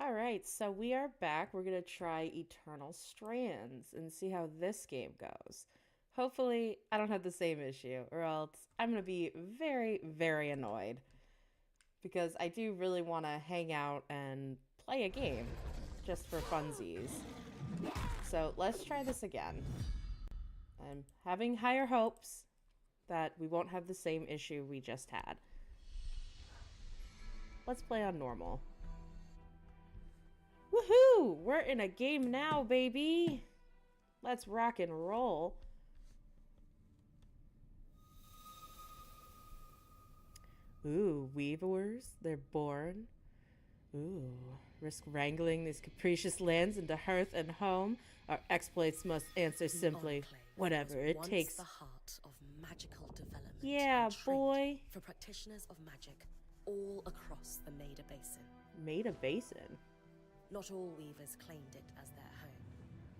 All right, so we are back. We're going to try Eternal Strands and see how this game goes. Hopefully, I don't have the same issue, or else I'm going to be very, very annoyed because I do really want to hang out and play a game just for funsies. So let's try this again. I'm having higher hopes that we won't have the same issue we just had. Let's play on normal. Woohoo! We're in a game now, baby! Let's rock and roll. Ooh, weavers, they're born. Ooh, risk wrangling these capricious lands into hearth and home. Our exploits must answer simply, whatever it takes. The heart of magical development. Yeah, boy. For practitioners of magic all across the Maida Basin. Maida Basin? Not all weavers claimed it as their home,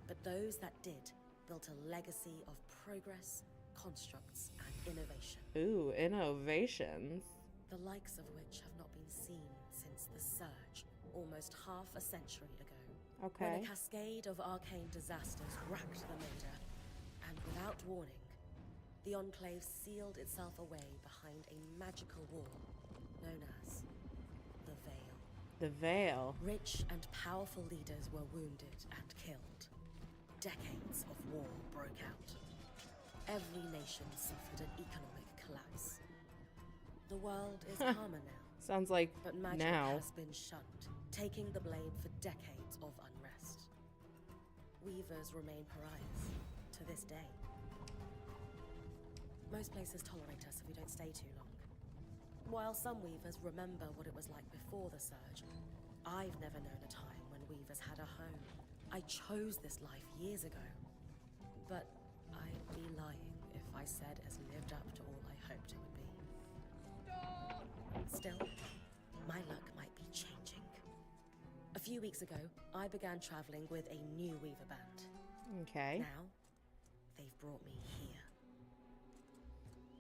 but those that did built a legacy of progress, constructs, and innovation. Ooh, innovations. The likes of which have not been seen since the Surge, almost half a century ago. Okay. When a cascade of arcane disasters racked the Maida, and without warning, the Enclave sealed itself away behind a magical wall known as the Veil. The Veil. Rich and powerful leaders were wounded and killed. Decades of war broke out. Every nation suffered an economic collapse. The world is calmer now. Sounds like but magic now. has been shunned, taking the blame for decades of unrest. Weavers remain pariahs to this day. Most places tolerate us if we don't stay too long. While some weavers remember what it was like before the Surge, I've never known a time when weavers had a home. I chose this life years ago. But I'd be lying if I said it has lived up to all I hoped it would be. Still, my luck might be changing. A few weeks ago, I began traveling with a new weaver band. Okay. Now, they've brought me here.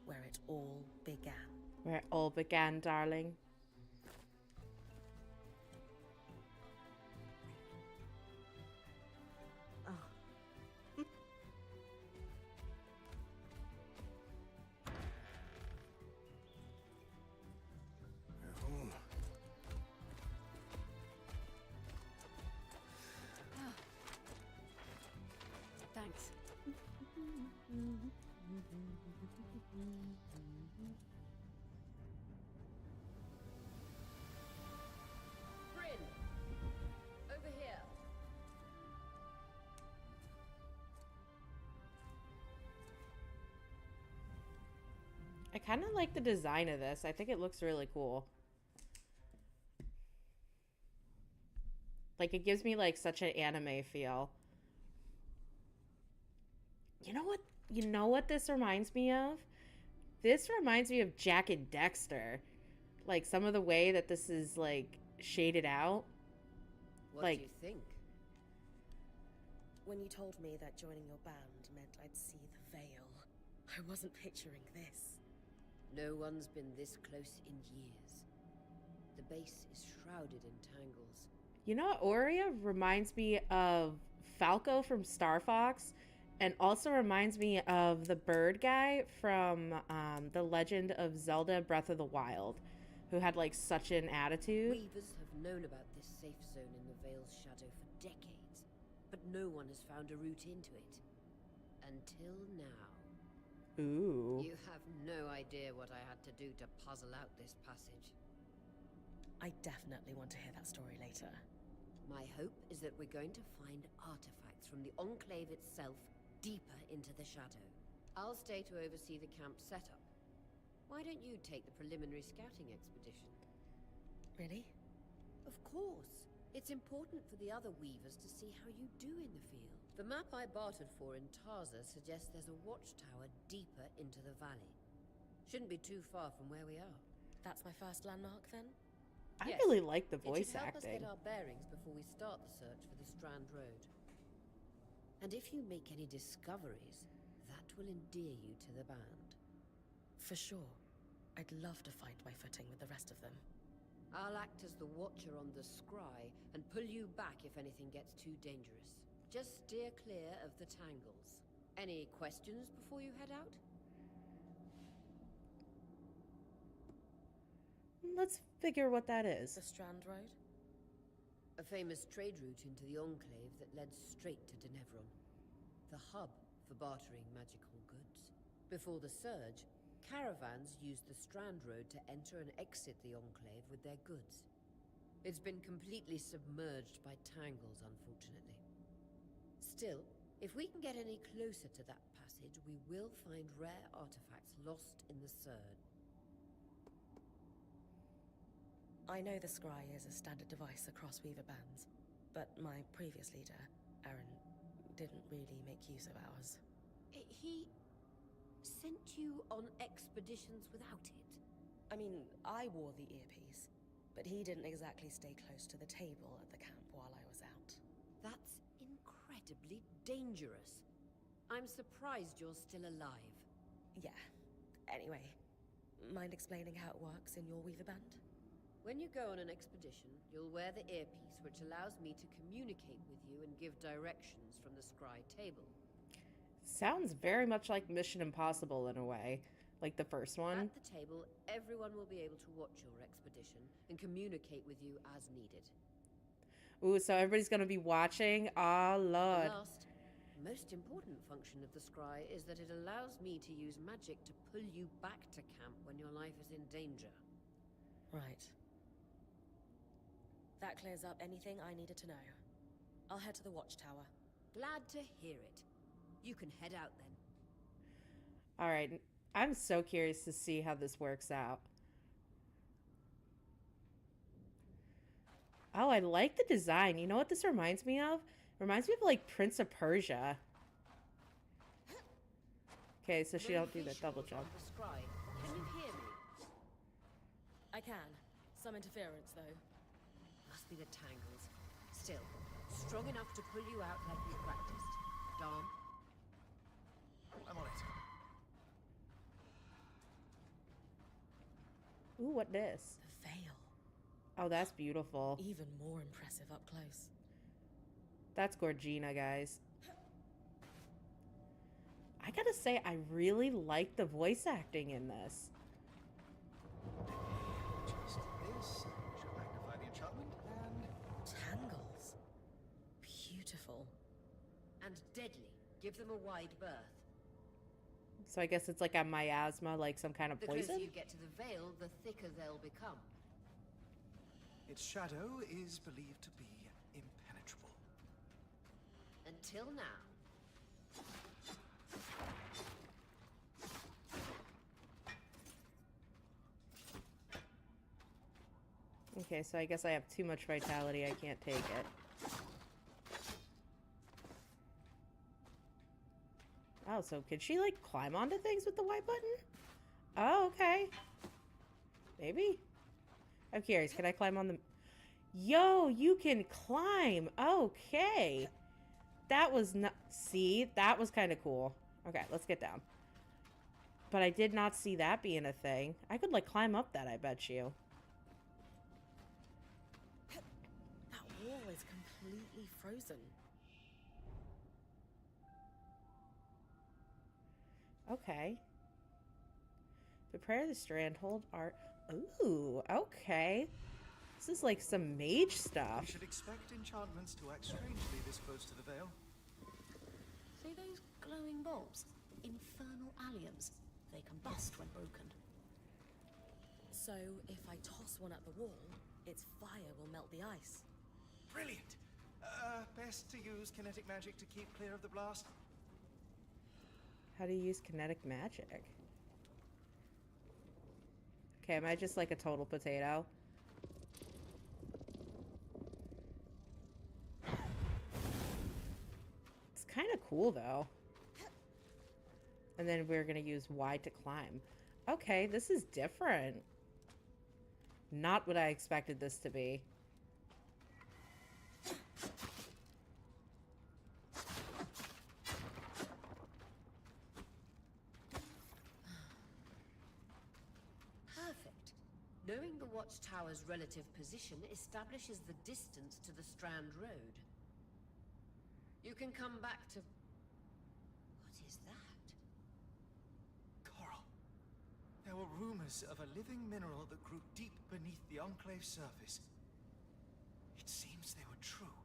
Where it all began. Where it all began, darling. Oh. Thanks. Bryn! Over here. I kind of like the design of this. I think it looks really cool. Like, it gives me, like, such an anime feel. You know what? You know what this reminds me of? This reminds me of Jack and Dexter. Like, some of the way that this is, like, shaded out. What Like- do you think? When you told me that joining your band meant I'd see the Veil, I wasn't picturing this. No one's been this close in years. The base is shrouded in tangles. You know what? Aurea reminds me of Falco from Star Fox, and also reminds me of the bird guy from The Legend of Zelda Breath of the Wild, who had, like, such an attitude. Weavers have known about this safe zone in the Veil's shadow for decades, but no one has found a route into it. Until now. Ooh. You have no idea what I had to do to puzzle out this passage. I definitely want to hear that story later. My hope is that we're going to find artifacts from the Enclave itself deeper into the shadow. I'll stay to oversee the camp setup. Why don't you take the preliminary scouting expedition? Really? Of course. It's important for the other weavers to see how you do in the field. The map I bartered for in Tarza suggests there's a watchtower deeper into the valley. Shouldn't be too far from where we are. That's my first landmark, then? I Yes. really like the It should voice help us acting. get our bearings before we start the search for the Strand Road. And if you make any discoveries, that will endear you to the band. For sure. I'd love to find my footing with the rest of them. I'll act as the watcher on the scry and pull you back if anything gets too dangerous. Just steer clear of the tangles. Any questions before you head out? Let's figure what that is. The Strand Road? A famous trade route into the Enclave that led straight to Denevron. The hub for bartering magical goods. Before the Surge, caravans used the Strand Road to enter and exit the Enclave with their goods. It's been completely submerged by tangles, unfortunately. Still, if we can get any closer to that passage, we will find rare artifacts lost in the Surge. I know the scry is a standard device across Weaver bands, but my previous leader, Aaron, didn't really make use of ours. He sent you on expeditions without it? I mean, I wore the earpiece, but he didn't exactly stay close to the table at the camp while I was out. That's incredibly dangerous. I'm surprised you're still alive. Yeah. Anyway, mind explaining how it works in your Weaver band? When you go on an expedition, you'll wear the earpiece, which allows me to communicate with you and give directions from the scry table. Sounds very much like Mission Impossible in a way, like the first one. At the table, everyone will be able to watch your expedition and communicate with you as needed. Ooh, so everybody's gonna be watching? Ah, Lord. The last, most important function of the scry is that it allows me to use magic to pull you back to camp when your life is in danger. Right. That clears up anything I needed to know. I'll head to the watchtower. Glad to hear it. You can head out then. All right. I'm so curious to see how this works out. Oh, I like the design. You know what this reminds me of? It reminds me of like Prince of Persia. Okay, so she don't do the double jump. The scry. Can you hear me? I can. Some interference, though. Must be the tangles. Still, strong enough to pull you out like you practiced. Dom? I'm on it. Ooh, what this? The veil. Oh, that's beautiful. Even more impressive up close. That's Gorgina, guys. I gotta say, I really like the voice acting in this. Just this. Should magnify the enchantment and... Tangles. Beautiful. And deadly. Give them a wide berth. So I guess it's like a miasma, like some kind of The poison? closer you get to the veil, the thicker they'll become. its shadow is believed to be impenetrable. Until now. Okay, so I guess I have too much vitality. I can't take it. Oh, so could she, like, climb onto things with the white button? Oh, okay. Maybe? I'm curious. Can I climb on the... Yo, you can climb! Okay. That was not... See? That was kind of cool. Okay, let's get down. But I did not see that being a thing. I could, like, climb up that, I bet you. That wall is completely frozen. Okay. Prepare the strandhold art. Ooh, okay. This is like some mage stuff. You should expect enchantments to act strangely this close to the veil. See those glowing bulbs? Infernal alliums. They combust when broken. So, if I toss one at the wall, its fire will melt the ice. Brilliant! Best to use kinetic magic to keep clear of the blast. How do you use kinetic magic? Okay, am I just like a total potato? It's kind of cool though. And then we're gonna use Y to climb. Okay, this is different. Not what I expected this to be. Perfect. Knowing the watchtower's relative position establishes the distance to the Strand Road. You can come back to... What is that? Coral. There were rumors of a living mineral that grew deep beneath the Enclave's surface. It seems they were true.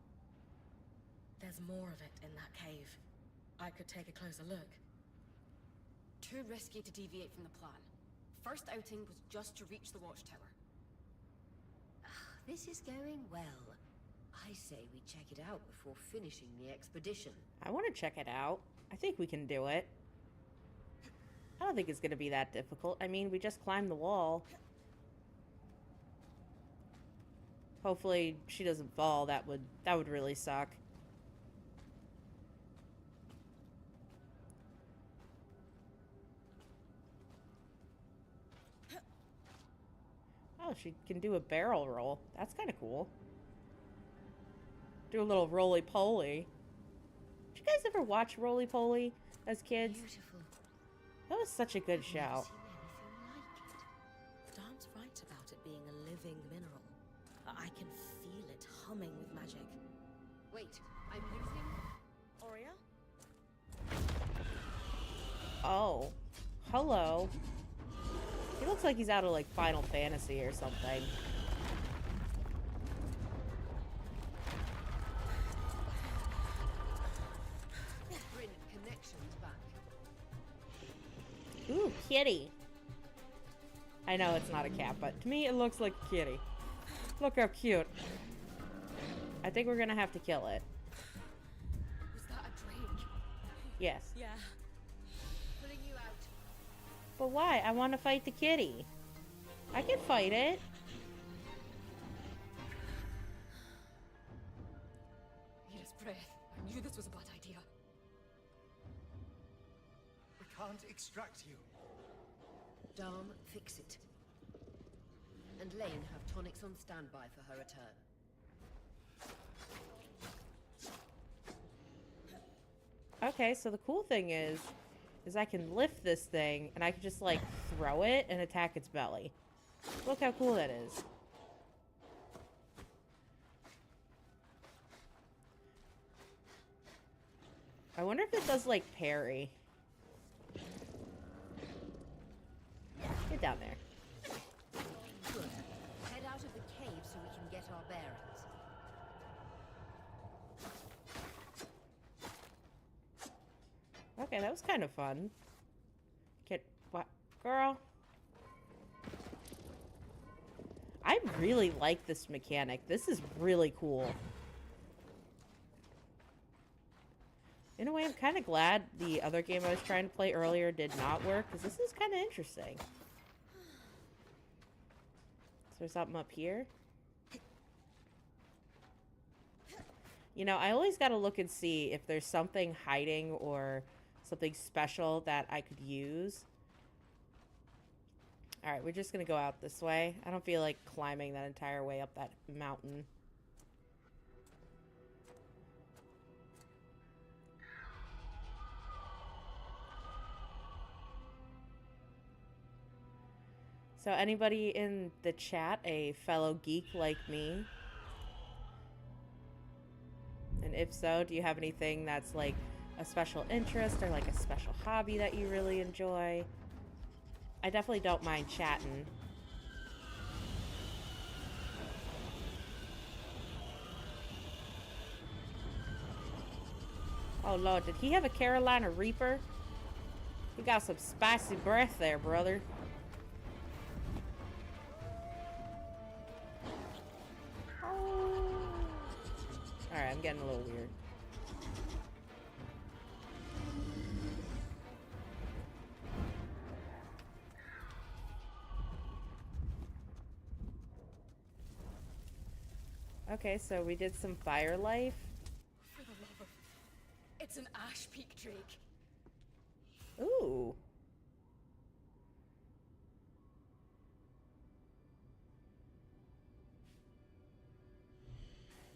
There's more of it in that cave. I could take a closer look. Too risky to deviate from the plan. First outing was just to reach the watchtower. This is going well. I say we check it out before finishing the expedition. I want to check it out. I think we can do it. I don't think it's going to be that difficult. I mean, we just climbed the wall. Hopefully she doesn't fall. That would really suck. Oh, she can do a barrel roll. That's kind of cool. Do a little roly-poly. Did you guys ever watch roly-poly as kids? Beautiful. That was such a good show. Dom's right about it being a living mineral. I can feel it humming with magic. Wait, I'm using... Aurea? Oh. Hello. He looks like he's out of, like, Final Fantasy or something. Bryn connections back. Ooh, kitty. I know it's not a cat, but to me it looks like a kitty. Look how cute. I think we're gonna have to kill it. Was that a drake? Yes. Yeah. Pulling you out. But why? I want to fight the kitty. I can fight it. Yes, breath. I knew this was a bad idea. We can't extract you. Dom, fix it. And Lane have tonics on standby for her return. Okay, so the cool thing is I can lift this thing and I can just like throw it and attack its belly. Look how cool that is. I wonder if it does like parry. Get down there. Good. Head out of the cave so we can get our bearings. Okay, that was kind of fun. What? Girl. I really like this mechanic. This is really cool. In a way, I'm kind of glad the other game I was trying to play earlier did not work, because this is kind of interesting. Is there something up here? You know, I always gotta look and see if there's something hiding or something special that I could use. Alright, we're just gonna go out this way. I don't feel like climbing that entire way up that mountain. So anybody in the chat a fellow geek like me? And if so, do you have anything that's like a special interest or like a special hobby that you really enjoy? I definitely don't mind chatting. Oh Lord, did he have a Carolina Reaper? You got some spicy breath there, brother. Alright, I'm getting a little weird. Okay, so we did some fire life. For the love of... It's an ash peak drake. Ooh.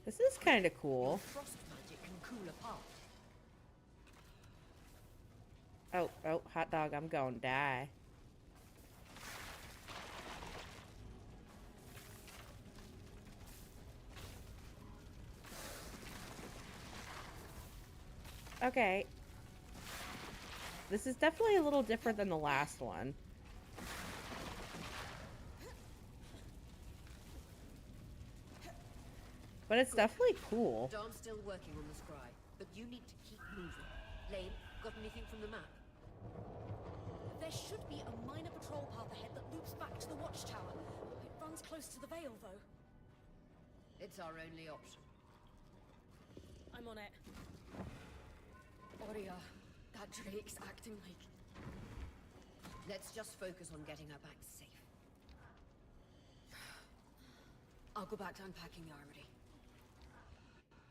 This is kind of cool. Frost magic can cool a path. Oh, hot dog, I'm gonna die. Okay. This is definitely a little different than the last one. But it's definitely cool. Dawn's still working on the scry, but you need to keep moving. Lane, got anything from the map? There should be a minor patrol path ahead that loops back to the watchtower. It runs close to the Vale, though. It's our only option. I'm on it. Oria, that Drake's acting like... Let's just focus on getting her back safe. I'll go back to unpacking the armory.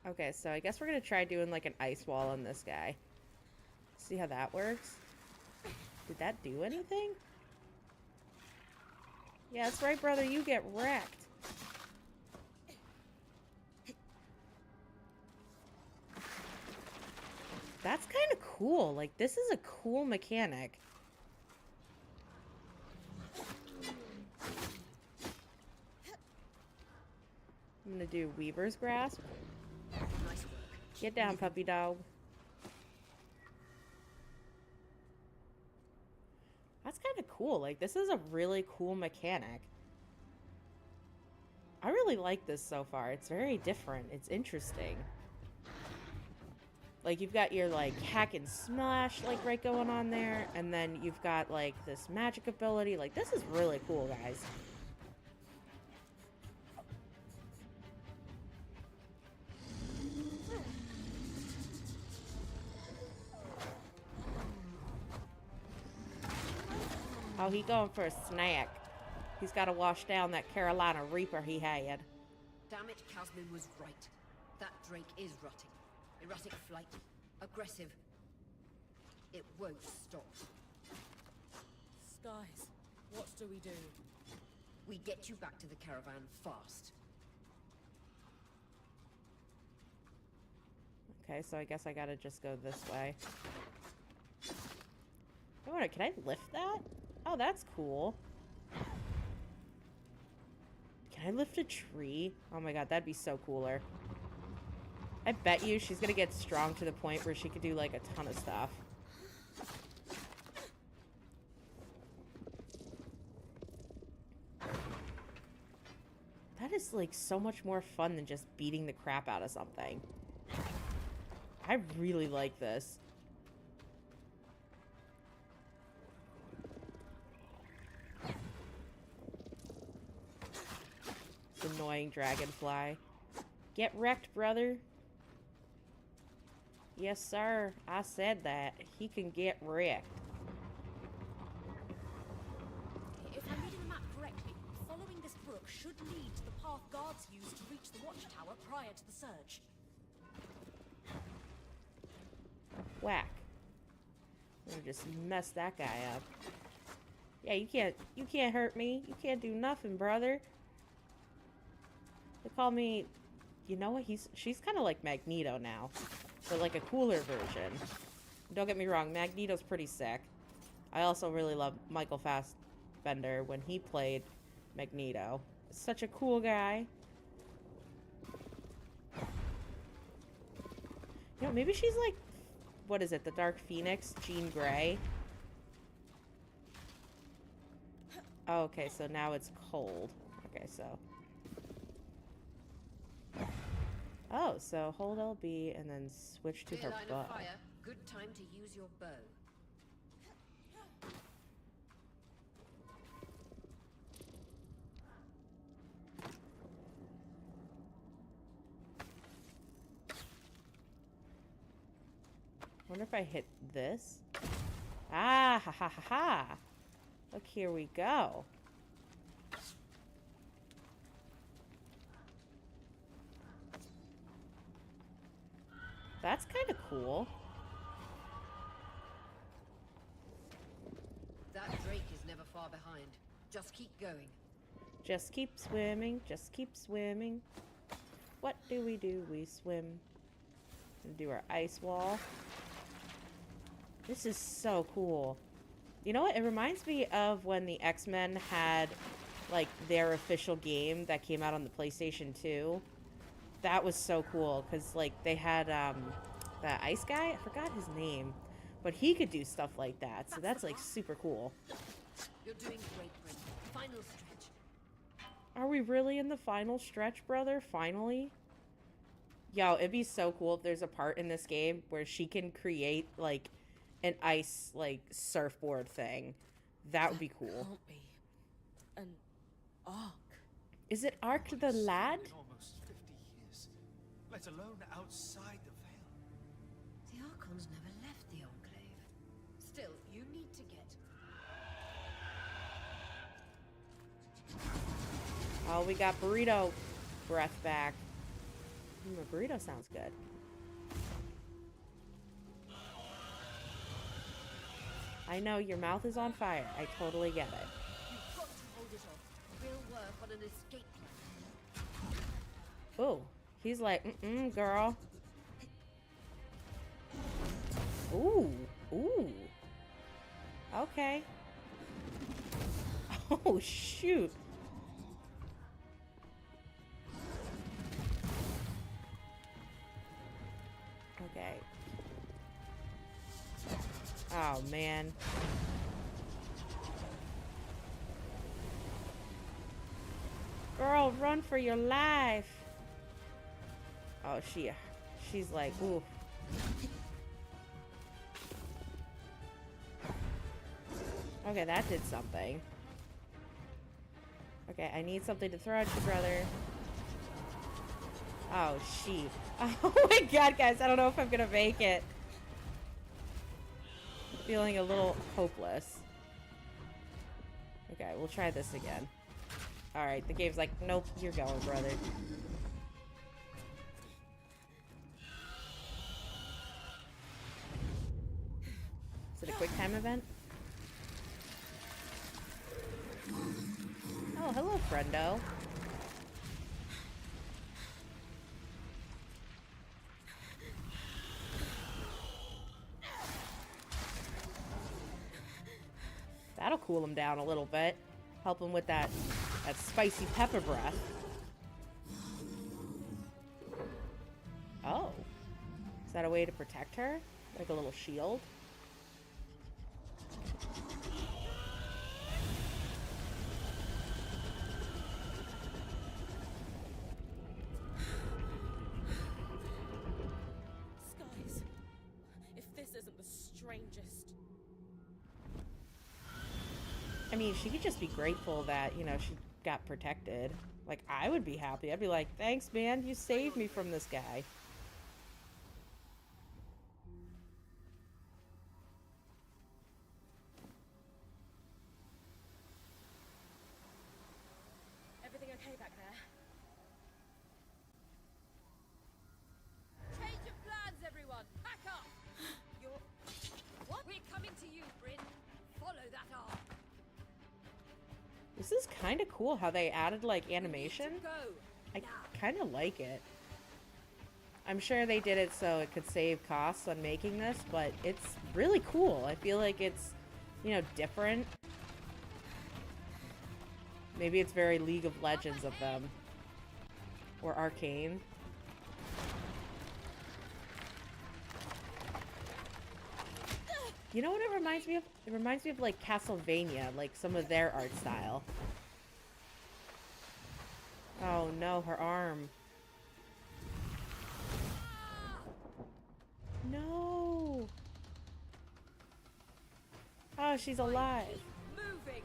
Okay, so I guess we're gonna try doing like an ice wall on this guy. See how that works? Did that do anything? Yeah, that's right, brother. You get wrecked. That's kind of cool. Like, this is a cool mechanic. I'm gonna do Weaver's Grasp. Nice work. Get down, puppy dog. That's kind of cool. Like, this is a really cool mechanic. I really like this so far. It's very different. It's interesting. Like, you've got your, like, hack and smash, like, right going on there. And then you've got, like, this magic ability. Like, this is really cool, guys. Oh, he going for a snack. He's got to wash down that Carolina Reaper he had. Damn it, Casman was right. That Drake is rotting. Erratic flight. Aggressive. It won't stop. Skies, what do we do? We get you back to the caravan fast. Okay, so I guess I gotta just go this way. Oh, wait, can I lift that? Oh, that's cool. Can I lift a tree? Oh my god, that'd be so cooler. I bet you she's gonna get strong to the point where she could do, like, a ton of stuff. That is, like, so much more fun than just beating the crap out of something. I really like this. Annoying dragonfly. Get wrecked, brother. Yes, sir. I said that. He can get wrecked. If I'm reading the map correctly, following this brook should lead to the path guards used to reach the watchtower prior to the surge. Whack. I'm gonna just mess that guy up. Yeah, you can't hurt me. You can't do nothing, brother. They call me, you know what? She's kind of like Magneto now, but like a cooler version. Don't get me wrong, Magneto's pretty sick. I also really love Michael Fassbender when he played Magneto. Such a cool guy. You know, maybe she's like, what is it? The Dark Phoenix, Jean Grey. Oh, okay, so now it's cold. Okay, so. Oh, so hold LB and then switch to Clear her line bow. of fire. Good time to use your bow. Wonder if I hit this. Ah, ha ha ha ha. Look, here we go. That's kind of cool. That Drake is never far behind. Just keep going. Just keep swimming, just keep swimming. What do? We swim. And do our ice wall. This is so cool. You know what? It reminds me of when the X-Men had, like, their official game that came out on the PlayStation 2. That was so cool, because, like, they had, that ice guy. I forgot his name, but he could do stuff like that. So that's like super cool. You're doing great, Bryn. Final stretch. Are we really in the final stretch, brother? Finally? Yo, it'd be so cool if there's a part in this game where she can create, like, an ice, like, surfboard thing. That would be cool. Can't be an arc. Is it Arc the Lad? In almost 50 years, let alone outside the veil. The Archons never left the Enclave. Still, you need to get... Oh, we got burrito breath back. A burrito sounds good. I know, your mouth is on fire. I totally get it. You've got to hold it off. We'll work on an escape plan. Ooh, he's like, girl. Ooh, ooh. Okay. Oh, shoot. Okay. Oh, man. Girl, run for your life. Oh, she's like, ooh. Okay, that did something. Okay, I need something to throw at you, brother. Oh, she. Oh my god, guys, I don't know if I'm gonna make it. I'm feeling a little hopeless. Okay, we'll try this again. Alright, the game's like, nope, you're going, brother. Is it a quick time event? Oh, hello, friendo. That'll cool him down a little bit. Help him with that spicy pepper breath. Oh. Is that a way to protect her? Like a little shield? Skies. If this isn't the strangest. I mean, she could just be grateful that, you know, she got protected. Like, I would be happy. I'd be like, thanks, man. You saved me from this guy. Everything okay back there? Change of plans, everyone! Pack up! You're... What? We're coming to you, Bryn. Follow that arc. This is kind of cool how they added, like, animation. Go! I kind of like it. I'm sure they did it so it could save costs on making this, but it's really cool. I feel like it's, you know, different. Maybe it's very League of Legends of them. Or Arcane. You know what it reminds me of? It reminds me of, like, Castlevania, like some of their art style. Oh no, her arm. No. Oh, she's alive. Moving!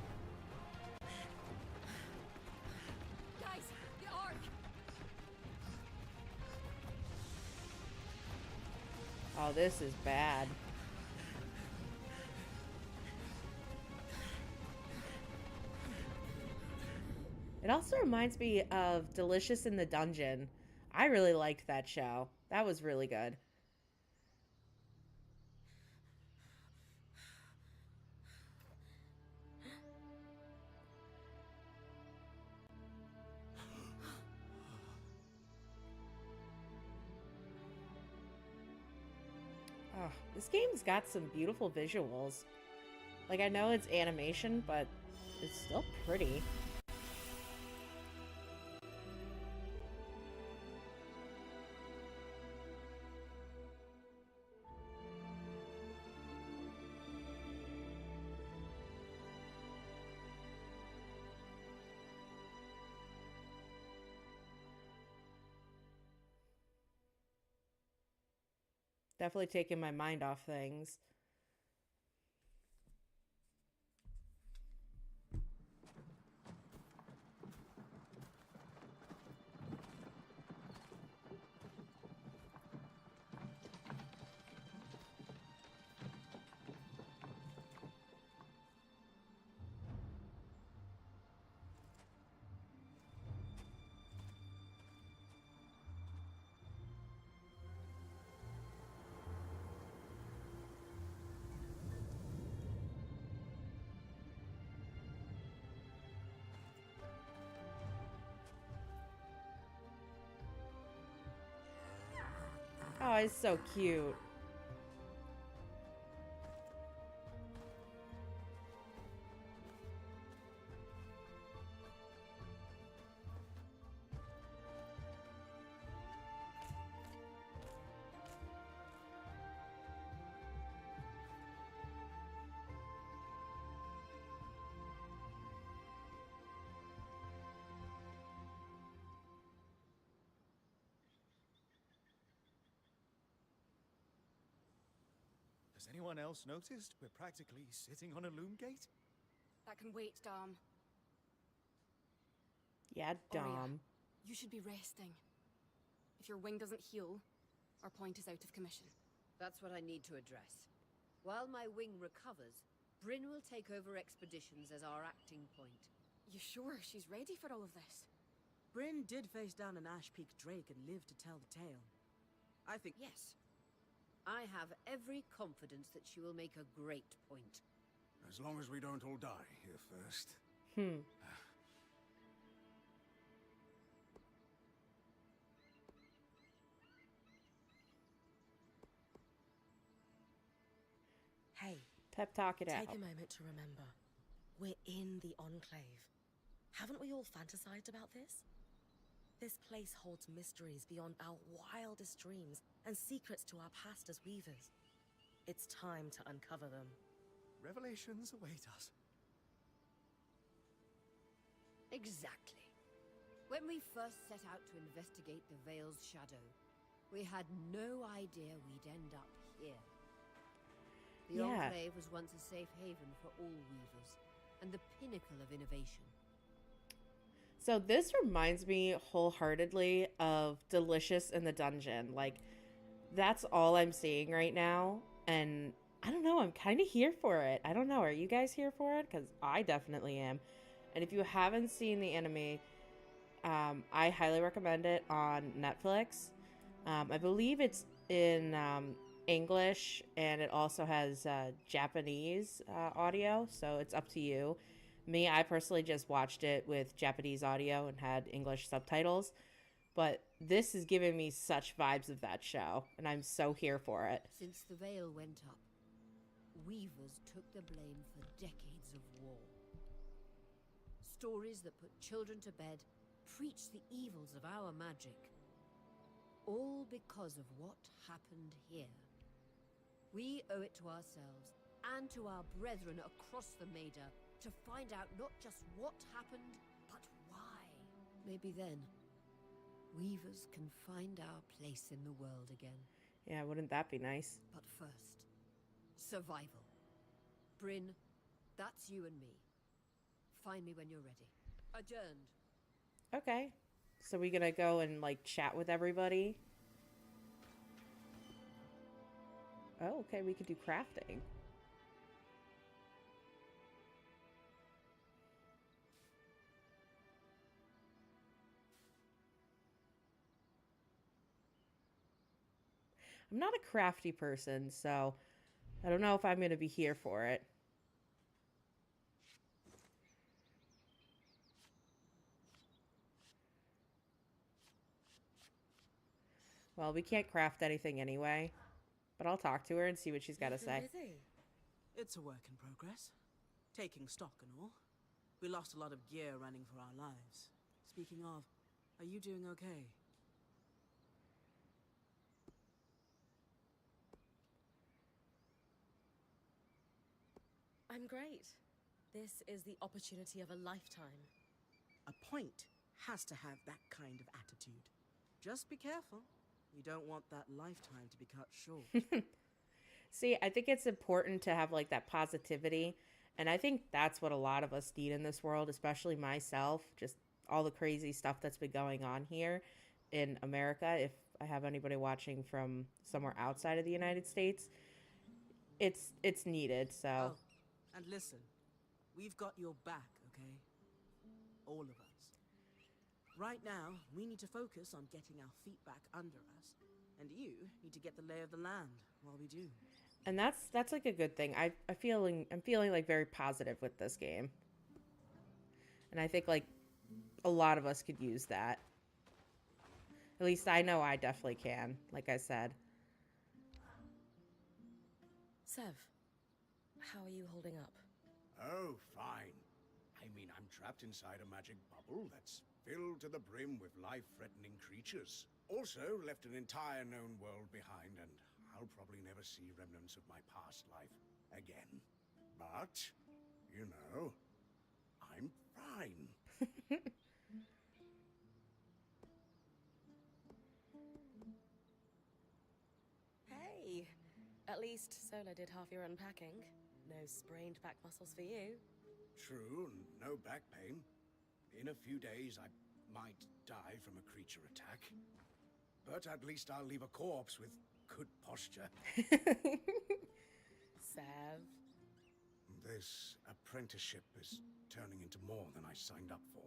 Guys, the arc. Oh, this is bad. It also reminds me of Delicious in the Dungeon. I really liked that show. That was really good. Oh, this game's got some beautiful visuals. Like, I know it's animation, but it's still pretty. Definitely taking my mind off things. Oh, it's so cute. Has anyone else noticed we're practically sitting on a loom gate? That can wait, Dom. Yeah, Dom. You should be resting. If your wing doesn't heal, our point is out of commission. That's what I need to address. While my wing recovers, Bryn will take over expeditions as our acting point. You sure she's ready for all of this? Bryn did face down an Ash Peak Drake and live to tell the tale. I think... Yes. I have every confidence that she will make a great point. As long as we don't all die here first. Hey, Pep talk it out. take a moment to remember. We're in the Enclave. Haven't we all fantasized about this? This place holds mysteries beyond our wildest dreams and secrets to our past as weavers. It's time to uncover them. Revelations await us. Exactly. When we first set out to investigate the Veil's shadow, we had no idea we'd end up here. The Enclave was once a safe haven for all weavers, and the pinnacle of innovation. So this reminds me wholeheartedly of Delicious in the Dungeon. Like, that's all I'm seeing right now. And I don't know, I'm kind of here for it. I don't know, are you guys here for it? Because I definitely am. And if you haven't seen the anime, I highly recommend it on Netflix. I believe it's in English, and it also has Japanese audio, so it's up to you. Me, I personally just watched it with Japanese audio and had English subtitles, but this is giving me such vibes of that show, and I'm so here for it. Since the Veil went up, weavers took the blame for decades of war. Stories that put children to bed preached the evils of our magic. All because of what happened here. We owe it to ourselves and to our brethren across the Maida to find out not just what happened, but why. Maybe then, weavers can find our place in the world again. Yeah, wouldn't that be nice? But first, survival. Bryn, that's you and me. Find me when you're ready. Adjourned. Okay. So we gonna go and, like, chat with everybody? Oh, okay, we could do crafting. I'm not a crafty person, so I don't know if I'm going to be here for it. Well, we can't craft anything anyway, but I'll talk to her and see what she's got to say. It's a work in progress. Taking stock and all. We lost a lot of gear running for our lives. Speaking of, are you doing okay? I'm great. This is the opportunity of a lifetime. A point has to have that kind of attitude. Just be careful. You don't want that lifetime to be cut short. See, I think it's important to have like that positivity. And I think that's what a lot of us need in this world, especially myself, just all the crazy stuff that's been going on here in America. If I have anybody watching from somewhere outside of the United States, it's needed. So, Oh, and listen, we've got your back, okay? All of us. Right now, we need to focus on getting our feet back under us, and you need to get the lay of the land while we do. and that's like a good thing. I'm feeling like very positive with this game. And I think like a lot of us could use that. At least I know I definitely can, like I said. Sev, how are you holding up? Oh, fine. I mean, I'm trapped inside a magic bubble that's filled to the brim with life-threatening creatures. Also, left an entire known world behind, and I'll probably never see remnants of my past life again. But, you know, I'm fine. Hey, at least Solo did half your unpacking. No sprained back muscles for you. True, no back pain. In a few days, I might die from a creature attack. But at least I'll leave a corpse with good posture. Sev. This apprenticeship is turning into more than I signed up for.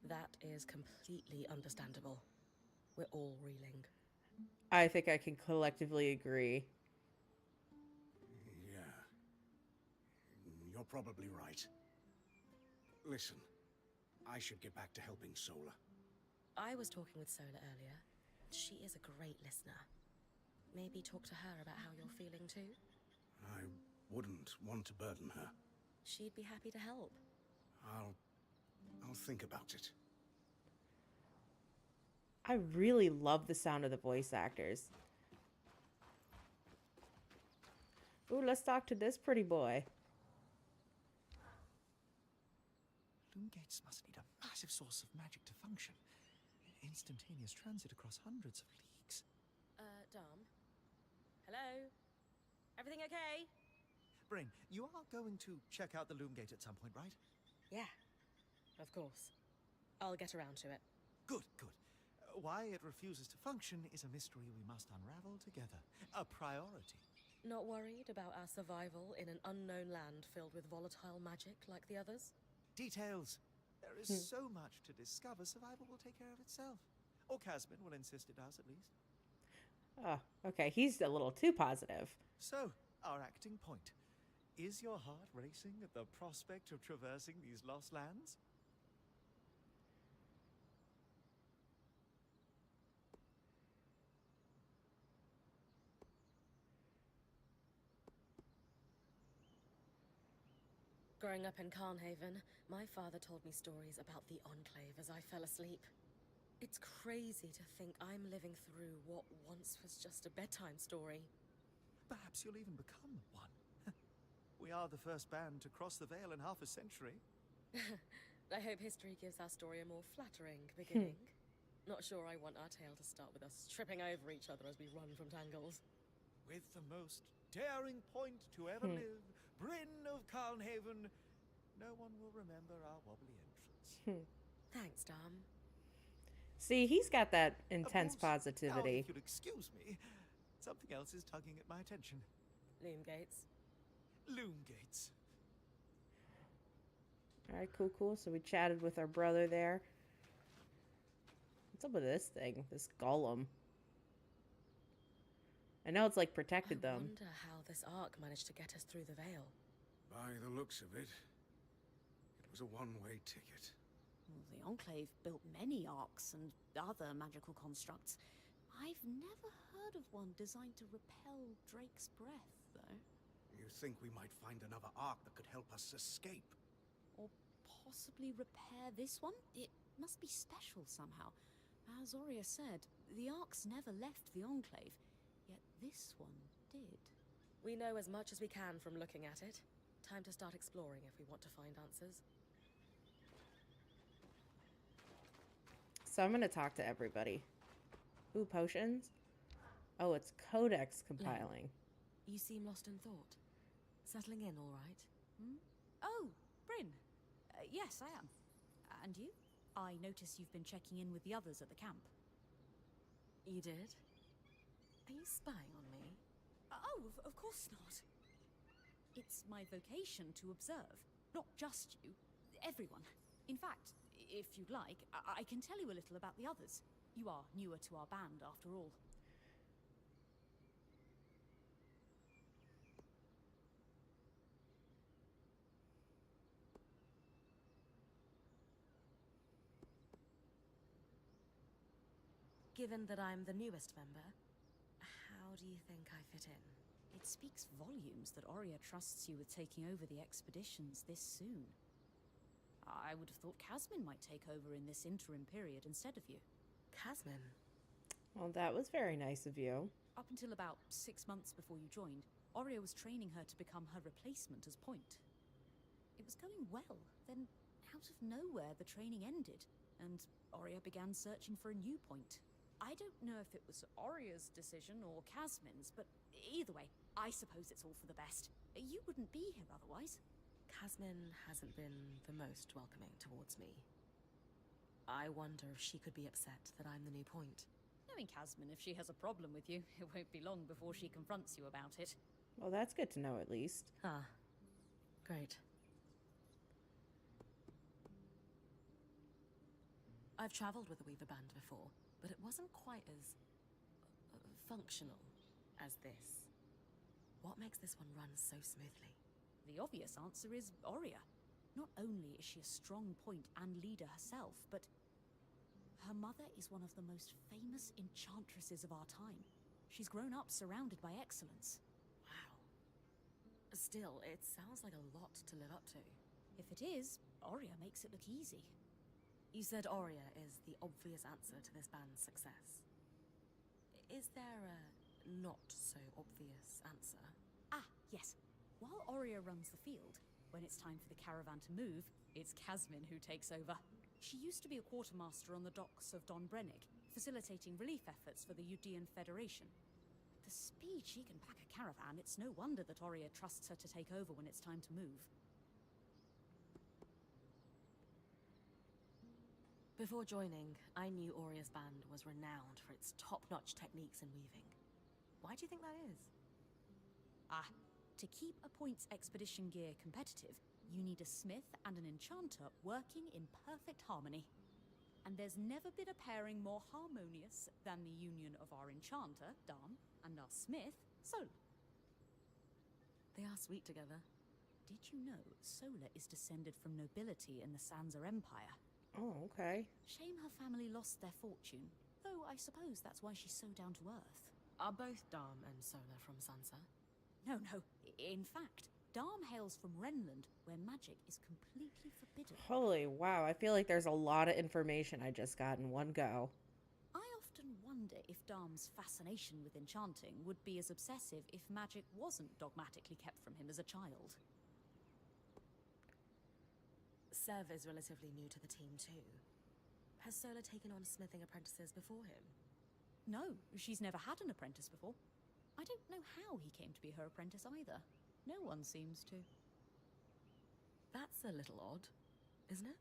That is completely understandable. We're all reeling. I think I can collectively agree. Yeah. You're probably right. Listen, I should get back to helping Sola. I was talking with Sola earlier. She is a great listener. Maybe talk to her about how you're feeling too? I wouldn't want to burden her. She'd be happy to help. I'll think about it. I really love the sound of the voice actors. Ooh, let's talk to this pretty boy. Loom gates must need a massive source of magic to function. Instantaneous transit across hundreds of leagues. Dom? Hello? Everything okay? Brain, you are going to check out the loom gate at some point, right? Yeah, of course. I'll get around to it. Good, good. Why it refuses to function is a mystery we must unravel together. A priority. Not worried about our survival in an unknown land filled with volatile magic like the others? Details. There is so much to discover, survival will take care of itself. Or Casman will insist it does, at least. Oh, okay. He's a little too positive. So, our acting point. Is your heart racing at the prospect of traversing these lost lands? Growing up in Carnhaven, my father told me stories about the Enclave as I fell asleep. It's crazy to think I'm living through what once was just a bedtime story. Perhaps you'll even become one. We are the first band to cross the Veil in half a century. I hope history gives our story a more flattering beginning. Not sure I want our tale to start with us tripping over each other as we run from tangles. With the most daring point to ever live, Bryn of Carnhaven, no one will remember our wobbly entrance. Thanks, Dom. See, he's got that intense Of course. Now, positivity. if you'll excuse me, something else is tugging at my attention. Loom gates. Loom gates. All right, cool, cool. So we chatted with our brother there. What's up with this thing? This golem. I know it's like protected I them. wonder how this arc managed to get us through the Veil. By the looks of it, it was a one-way ticket. Well, the Enclave built many arcs and other magical constructs. I've never heard of one designed to repel Drake's breath, though. You think we might find another ark that could help us escape? Or possibly repair this one? It must be special somehow. As Zoria said, the arcs never left the Enclave, yet this one did. We know as much as we can from looking at it. Time to start exploring if we want to find answers. So I'm going to talk to everybody. Ooh, potions? Oh, it's codex compiling. You seem lost in thought. Settling in all right? Hmm? Oh, Bryn. Yes, I am. And you? I notice you've been checking in with the others at the camp. You did? Are you spying on me? Oh, of course not. It's my vocation to observe. Not just you. Everyone. In fact, if you'd like, I can tell you a little about the others. You are newer to our band, after all. Given that I'm the newest member, how do you think I fit in? It speaks volumes that Oria trusts you with taking over the expeditions this soon. I would have thought Casmin might take over in this interim period instead of you. Casmin? Well, that was very nice of you. Up until about 6 months before you joined, Oria was training her to become her replacement as Point. It was going well, then out of nowhere the training ended, and Oria began searching for a new Point. I don't know if it was Oria's decision or Casmin's, but either way, I suppose it's all for the best. You wouldn't be here otherwise. Casmin hasn't been the most welcoming towards me. I wonder if she could be upset that I'm the new Point. Knowing Casmin, if she has a problem with you, it won't be long before she confronts you about it. Well, that's good to know at least. Ah, great. I've traveled with the Weaver Band before, but it wasn't quite as functional as this. What makes this one run so smoothly? The obvious answer is Oria. Not only is she a strong Point and leader herself, but her mother is one of the most famous enchantresses of our time. She's grown up surrounded by excellence. Wow. Still, it sounds like a lot to live up to. If it is, Oria makes it look easy. You said Oria is the obvious answer to this band's success. Is there a not-so-obvious answer? Ah, yes. While Oria runs the field, when it's time for the caravan to move, it's Casmin who takes over. She used to be a quartermaster on the docks of Don Brennig, facilitating relief efforts for the Udean Federation. The speed she can pack a caravan, it's no wonder that Oria trusts her to take over when it's time to move. Before joining, I knew Oria's band was renowned for its top-notch techniques in weaving. Why do you think that is? Ah, to keep a Point's expedition gear competitive, you need a smith and an enchanter working in perfect harmony. And there's never been a pairing more harmonious than the union of our enchanter, Dam, and our smith, Sola. They are sweet together. Did you know Sola is descended from nobility in the Sansa Empire? Oh, okay. Shame her family lost their fortune, though I suppose that's why she's so down to earth. Are both Dam and Sola from Sansa? No. In fact, Dam hails from Renland, where magic is completely forbidden. Holy wow, I feel like there's a lot of information I just got in one go. I often wonder if Dam's fascination with enchanting would be as obsessive if magic wasn't dogmatically kept from him as a child. Sev is relatively new to the team too. Has Sola taken on smithing apprentices before him? No, she's never had an apprentice before. I don't know how he came to be her apprentice either. No one seems to. That's a little odd, isn't it?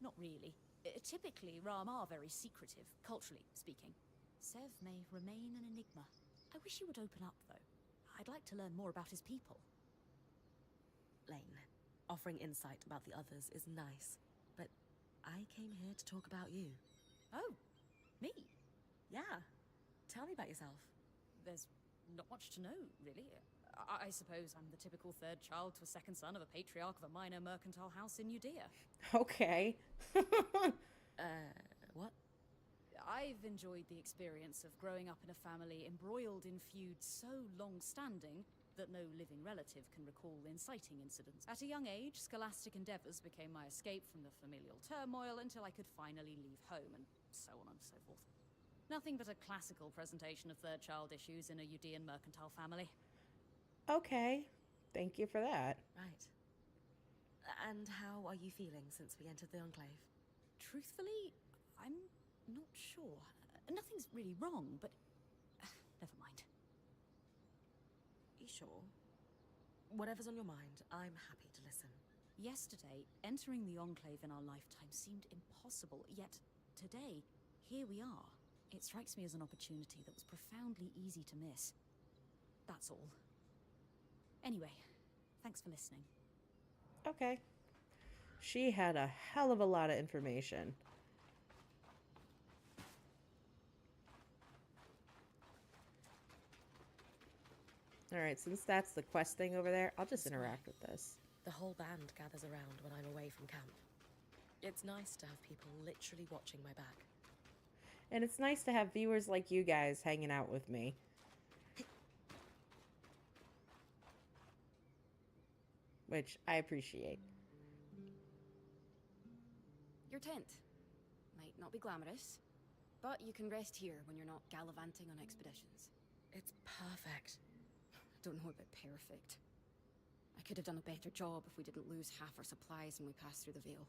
Not really. Typically, Ram are very secretive, culturally speaking. Sev may remain an enigma. I wish he would open up, though. I'd like to learn more about his people. Lane, offering insight about the others is nice, but I came here to talk about you. Oh, me? Yeah. Tell me about yourself. There's not much to know, really. I suppose I'm the typical third child to a second son of a patriarch of a minor mercantile house in Judea. Okay. What? I've enjoyed the experience of growing up in a family embroiled in feuds so long-standing that no living relative can recall inciting incidents. At a young age, scholastic endeavors became my escape from the familial turmoil until I could finally leave home, and so on and so forth. Nothing but a classical presentation of third child issues in a Udean mercantile family. Okay. Thank you for that. Right. And how are you feeling since we entered the Enclave? Truthfully, I'm not sure. Nothing's really wrong, but never mind. You sure? Whatever's on your mind, I'm happy to listen. Yesterday, entering the Enclave in our lifetime seemed impossible, yet today, here we are. It strikes me as an opportunity that was profoundly easy to miss. That's all. Anyway, thanks for listening. Okay. She had a hell of a lot of information. Alright, since that's the quest thing over there, I'll just interact with this. The whole band gathers around when I'm away from camp. It's nice to have people literally watching my back. And it's nice to have viewers like you guys hanging out with me. Which I appreciate. Your tent. Might not be glamorous, but you can rest here when you're not gallivanting on expeditions. It's perfect. Don't know about perfect. I could have done a better job if we didn't lose half our supplies when we passed through the Veil.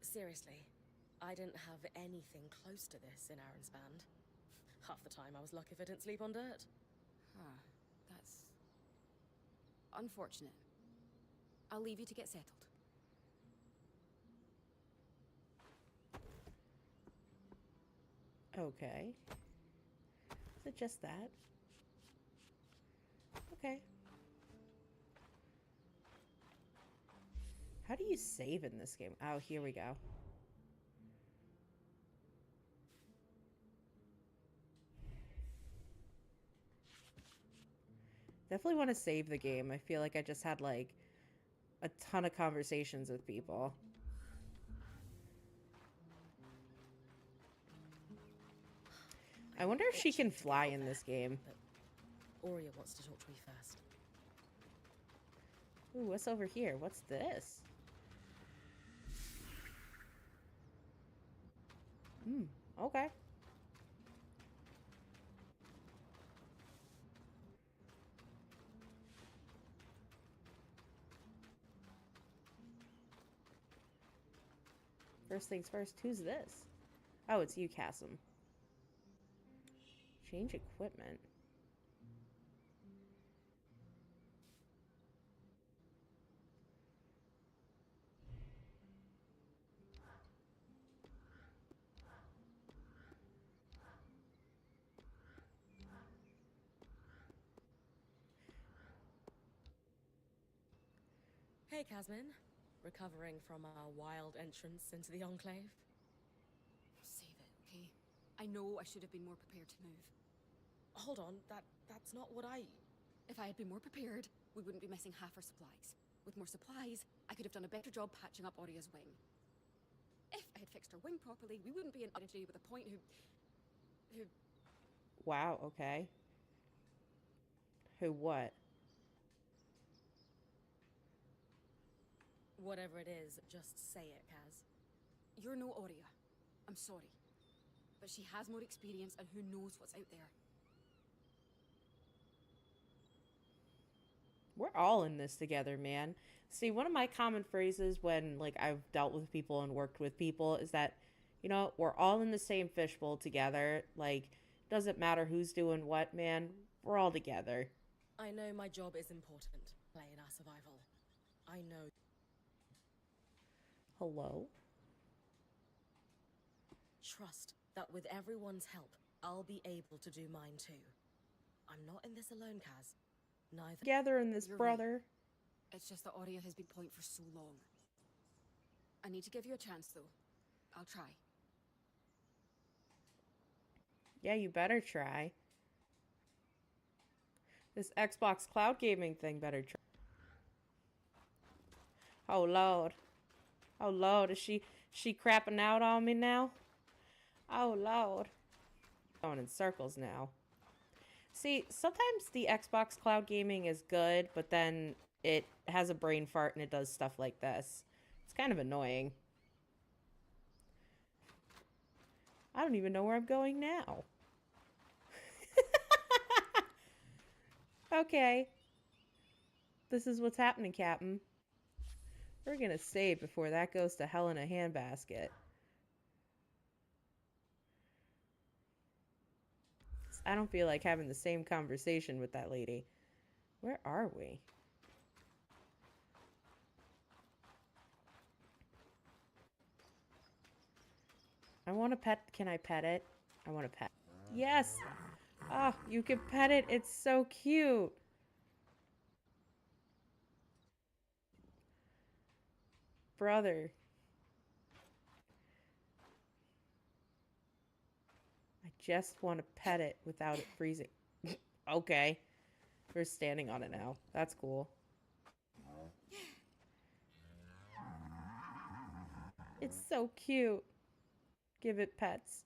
Seriously, I didn't have anything close to this in Aaron's band. Half the time I was lucky if I didn't sleep on dirt. Huh. That's unfortunate. I'll leave you to get settled. Okay. Is it just that? Okay. How do you save in this game? Oh, here we go. Definitely want to save the game. I feel like I just had like a ton of conversations with people. I wonder if she can fly in this game. But Aurea wants to talk to me first. Ooh, what's over here? What's this? Okay. First things first, who's this? Oh, it's you, Cassim. Change equipment. Hey, Casmin. Recovering from our wild entrance into the Enclave? Save it, okay? I know I should have been more prepared to move. Hold on, that's not what I... If I had been more prepared, we wouldn't be missing half our supplies. With more supplies, I could have done a better job patching up Aurea's wing. If I had fixed her wing properly, we wouldn't be in energy with a point who... Wow, okay. Who what? Whatever it is, just say it, Kaz. You're no Aurea. I'm sorry. But she has more experience and who knows what's out there. We're all in this together, man. See, one of my common phrases when, like, I've dealt with people and worked with people is that, you know, we're all in the same fishbowl together. Like, doesn't matter who's doing what, man. We're all together. I know my job is important, play in our survival. I know. Hello? Trust that with everyone's help, I'll be able to do mine too. I'm not in this alone, Kaz. Neither. Together in this, You're brother. right. It's just that Aurea has been point for so long. I need to give you a chance, though. I'll try. Yeah, you better try. This Xbox cloud gaming thing better try. Oh, Lord. Oh, Lord. Is she crapping out on me now? Oh, Lord. Going in circles now. See, sometimes the Xbox cloud gaming is good, but then it has a brain fart and it does stuff like this. It's kind of annoying. I don't even know where I'm going now. Okay. This is what's happening, Captain. We're gonna save before that goes to hell in a handbasket. I don't feel like having the same conversation with that lady. Where are we? I want to pet. Can I pet it? I want to pet. Yes! Oh, you can pet it. It's so cute. Brother. I just want to pet it without it freezing. Okay. We're standing on it now. That's cool. It's so cute. Give it pets.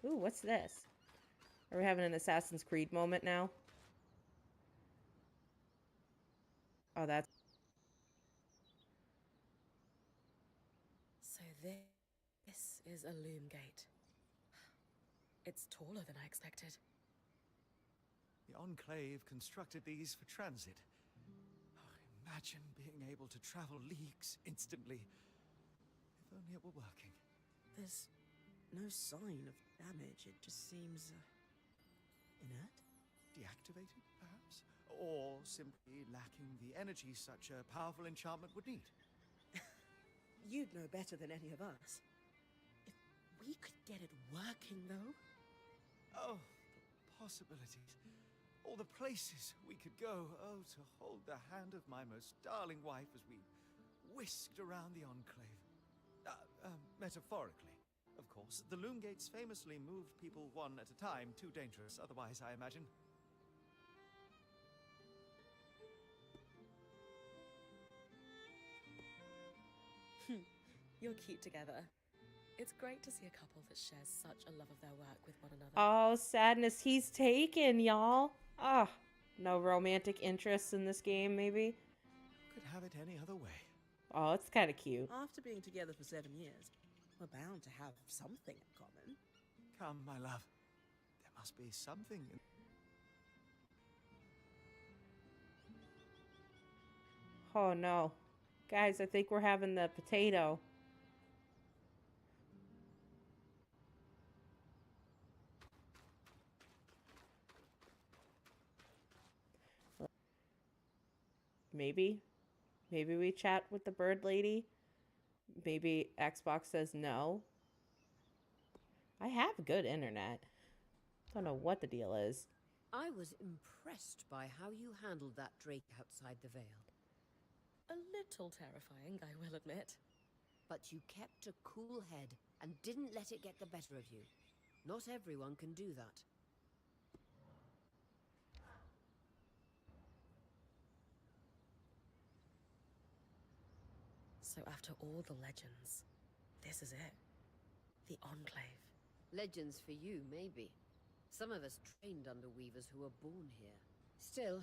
Ooh, what's this? Are we having an Assassin's Creed moment now? Oh, that's... So this is a loom gate. It's taller than I expected. The Enclave constructed these for transit. Imagine being able to travel leagues instantly. If only it were working. There's no sign of damage. It just seems inert. Deactivated, perhaps? Or simply lacking the energy such a powerful enchantment would need. You'd know better than any of us. If we could get it working, though. Oh, the possibilities. All the places we could go. Oh, to hold the hand of my most darling wife as we whisked around the Enclave. Metaphorically, of course. The loom gates famously moved people one at a time. Too dangerous otherwise, I imagine. You're cute together. It's great to see a couple that shares such a love of their work with one another. Oh, sadness. He's taken, y'all. Ah, no romantic interests in this game, maybe? Could have it any other way. Oh, it's kind of cute. After being together for 7 years, we're bound to have something in common. Come, my love. There must be something. Oh, no. Guys, I think we're having the potato. Maybe. Maybe we chat with the bird lady. Maybe Xbox says no. I have good internet. Don't know what the deal is. I was impressed by how you handled that drake outside the veil. A little terrifying, I will admit. But you kept a cool head and didn't let it get the better of you. Not everyone can do that. So after all the legends, this is it. The Enclave. Legends for you, maybe. Some of us trained under weavers who were born here. Still,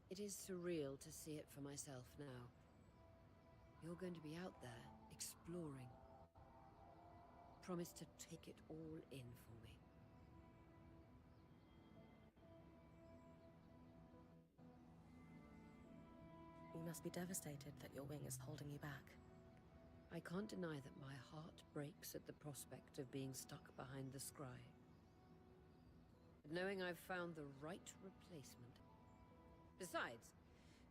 it is surreal to see it for myself now. You're going to be out there, exploring. Promise to take it all in for me. You must be devastated that your wing is holding you back. I can't deny that my heart breaks at the prospect of being stuck behind the scry. But knowing I've found the right replacement. Besides,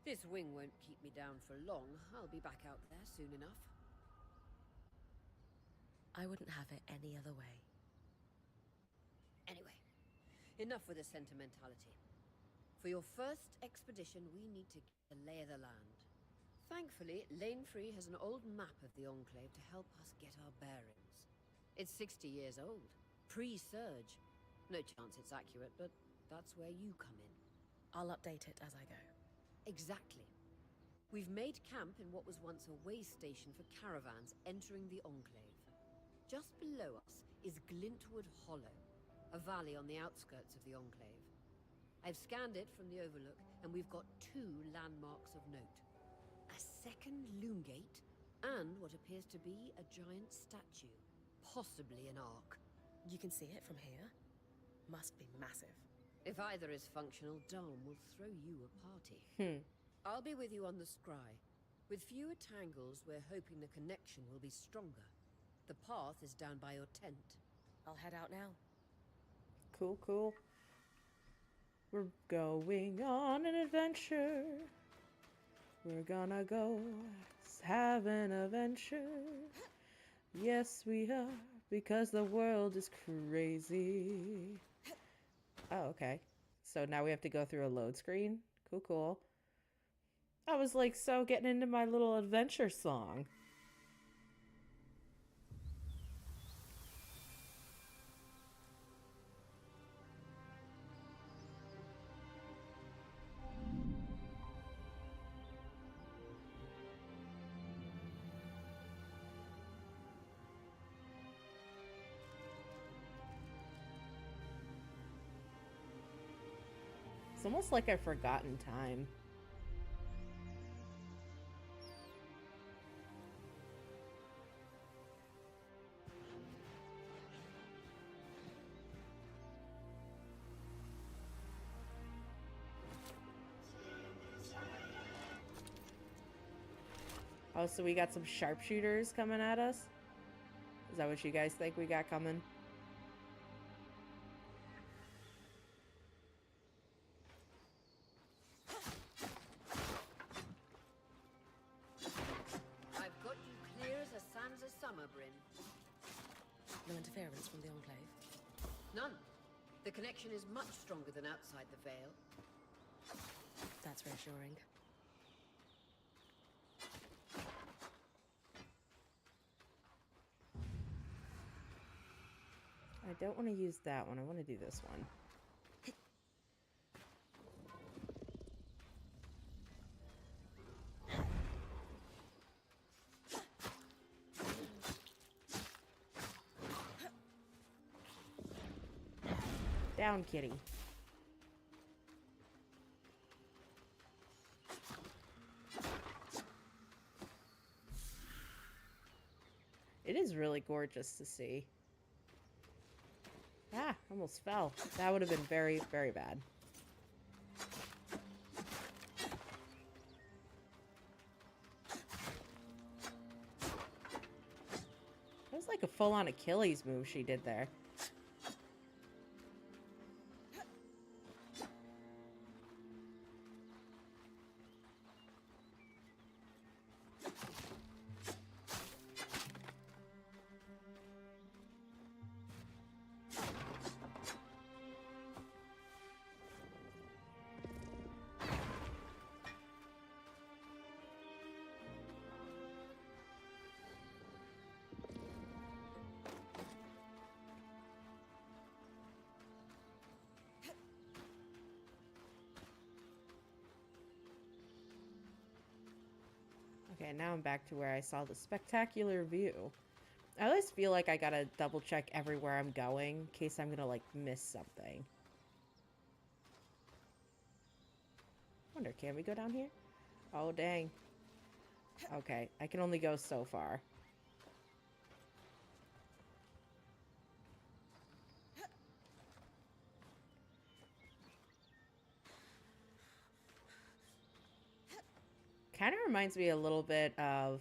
this wing won't keep me down for long. I'll be back out there soon enough. I wouldn't have it any other way. Anyway, enough with the sentimentality. For your first expedition, we need to get the lay of the land. Thankfully, Lane Free has an old map of the Enclave to help us get our bearings. It's 60 years old, pre-Surge. No chance it's accurate, but that's where you come in. I'll update it as I go. Exactly. We've made camp in what was once a way station for caravans entering the Enclave. Just below us is Glintwood Hollow, a valley on the outskirts of the Enclave. I've scanned it from the Overlook, and we've got 2 landmarks of note. A second loom gate, and what appears to be a giant statue. Possibly an ark. You can see it from here? Must be massive. If either is functional, Dom will throw you a party. I'll be with you on the scry. With fewer tangles, we're hoping the connection will be stronger. The path is down by your tent. I'll head out now. Cool, cool. We're going on an adventure. We're gonna go have an adventure. Yes, we are, because the world is crazy. Oh, okay. So now we have to go through a load screen? Cool, cool. I was like so getting into my little adventure song. It's almost like I've forgotten time. Oh, so we got some sharpshooters coming at us? Is that what you guys think we got coming? I've got you clear as a Sansa summer, Bryn. No interference from the Enclave? None. The connection is much stronger than outside the Vale. That's reassuring. I don't want to use that one. I want to do this one. Down, kitty. It is really gorgeous to see. Ah, almost fell. That would have been very, very bad. That was like a full-on Achilles move she did there. Okay, now I'm back to where I saw the spectacular view. I always feel like I gotta double check everywhere I'm going in case I'm gonna like miss something. Wonder, can we go down here? Oh, dang. Okay, I can only go so far. Kind of reminds me a little bit of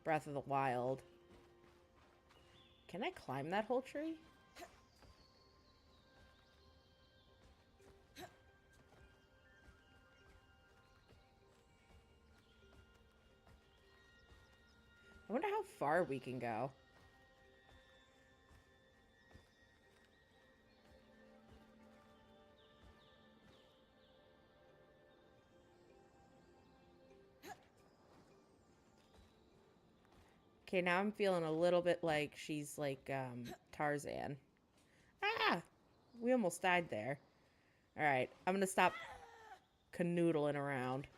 Breath of the Wild. Can I climb that whole tree? I wonder how far we can go. Okay, now I'm feeling a little bit like she's like Tarzan. Ah! We almost died there. Alright, I'm gonna stop canoodling around.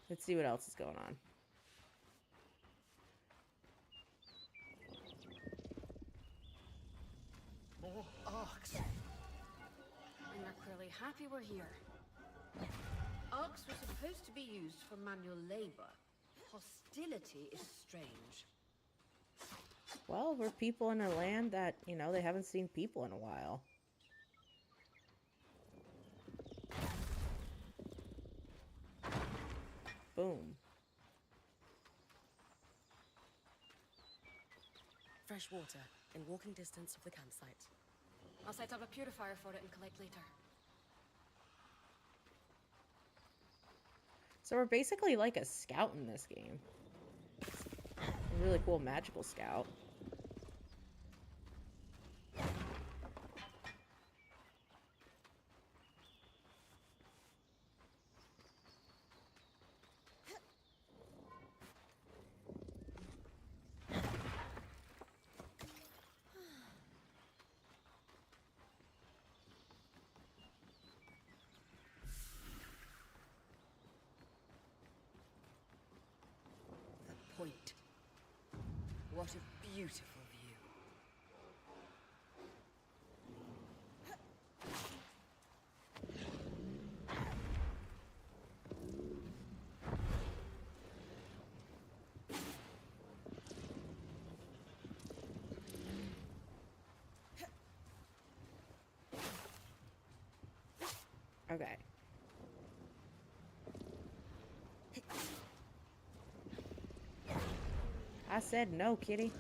Let's see what else is going on. More arcs. And we're clearly happy we're here. Arcs were supposed to be used for manual labor. Hostility is strange. Well, we're people in a land that, you know, they haven't seen people in a while. Boom. Fresh water in walking distance of the campsite. I'll set up a purifier for it and collect later. So we're basically like a scout in this game. A really cool magical scout. The point. What a beautiful view. Okay. I said no, kitty.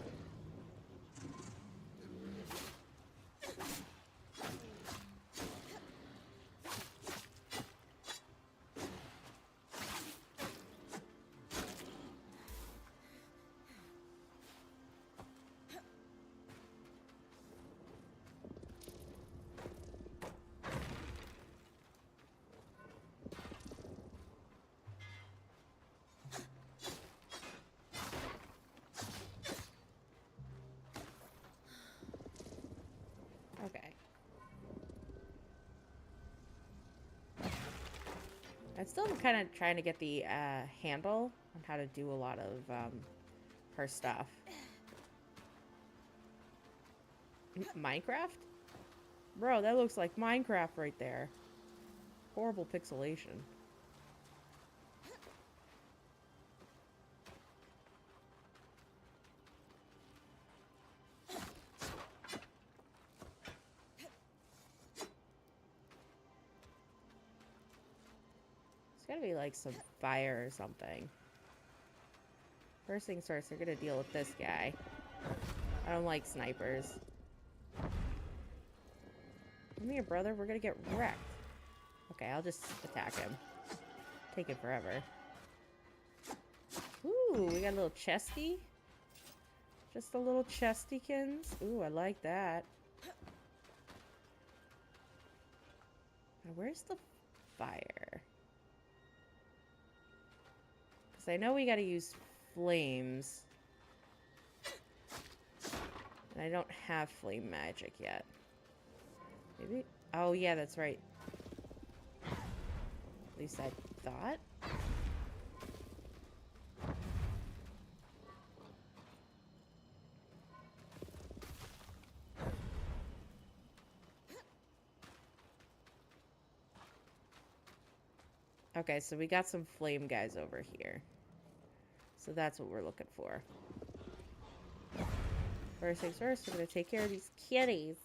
Okay. I'm still kind of trying to get the handle on how to do a lot of her stuff. Minecraft? Bro, that looks like Minecraft right there. Horrible pixelation. It's gotta be like some fire or something. First things first, we're gonna deal with this guy. I don't like snipers. Come here, brother. We're gonna get wrecked. Okay, I'll just attack him. Taking forever. Ooh, we got a little chesty. Just a little chestykins. Ooh, I like that. Now, where's the fire? Because I know we gotta use flames. And I don't have flame magic yet. Maybe? Oh, yeah, that's right. At least I thought. Okay, so we got some flame guys over here. So that's what we're looking for. First things first, we're gonna take care of these kitties.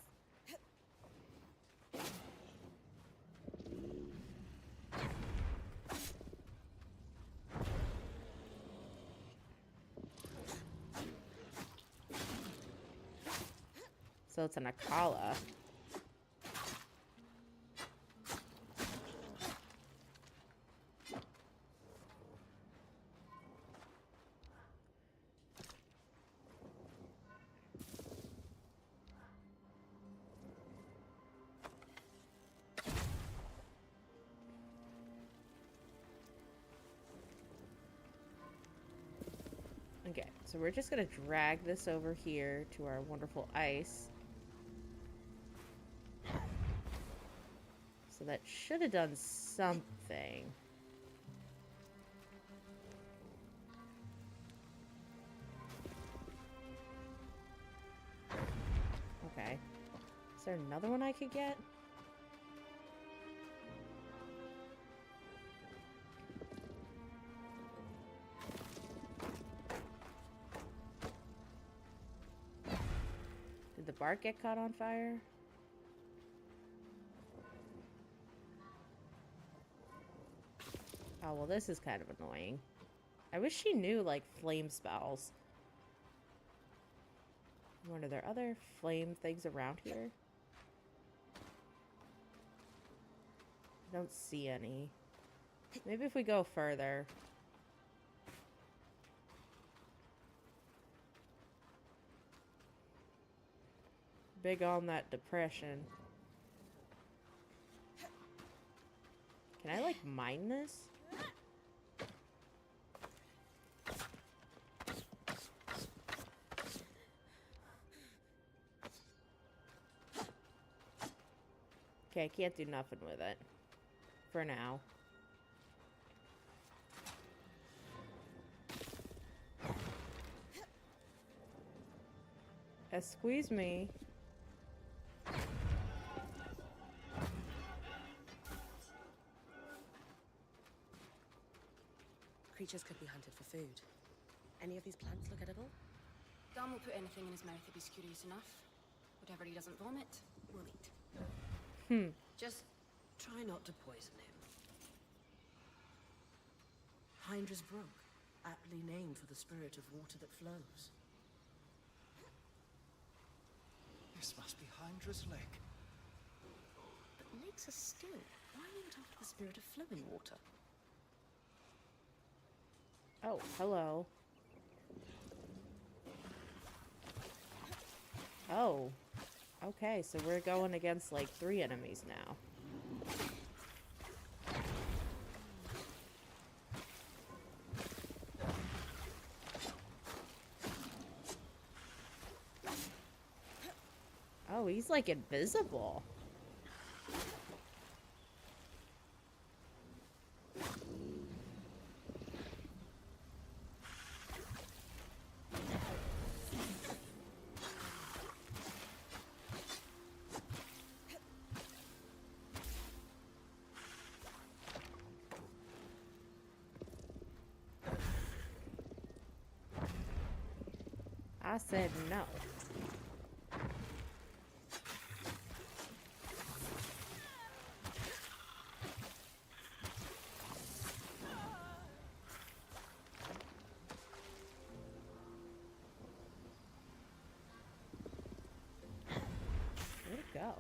So it's an Akala. Okay, so we're just gonna drag this over here to our wonderful ice. So that should have done something. Okay. Is there another one I could get? Did the bark get caught on fire? Oh, well, this is kind of annoying. I wish she knew, like, flame spells. What are there other flame things around here? I don't see any. Maybe if we go further. Big on that depression. Can I, like, mine this? Okay, I can't do nothing with it. For now. Squeeze me. Creatures could be hunted for food. Any of these plants look edible? Dom will put anything in his mouth if he's curious enough. Whatever he doesn't vomit, we'll eat. Just try not to poison him. Hydra's Brook, aptly named for the spirit of water that flows. This must be Hydra's lake. But lakes are still. Why name it after the spirit of flowing water? Oh, hello. Oh. Okay, so we're going against like 3 enemies now. Oh, he's like invisible. I said no. Where'd it go?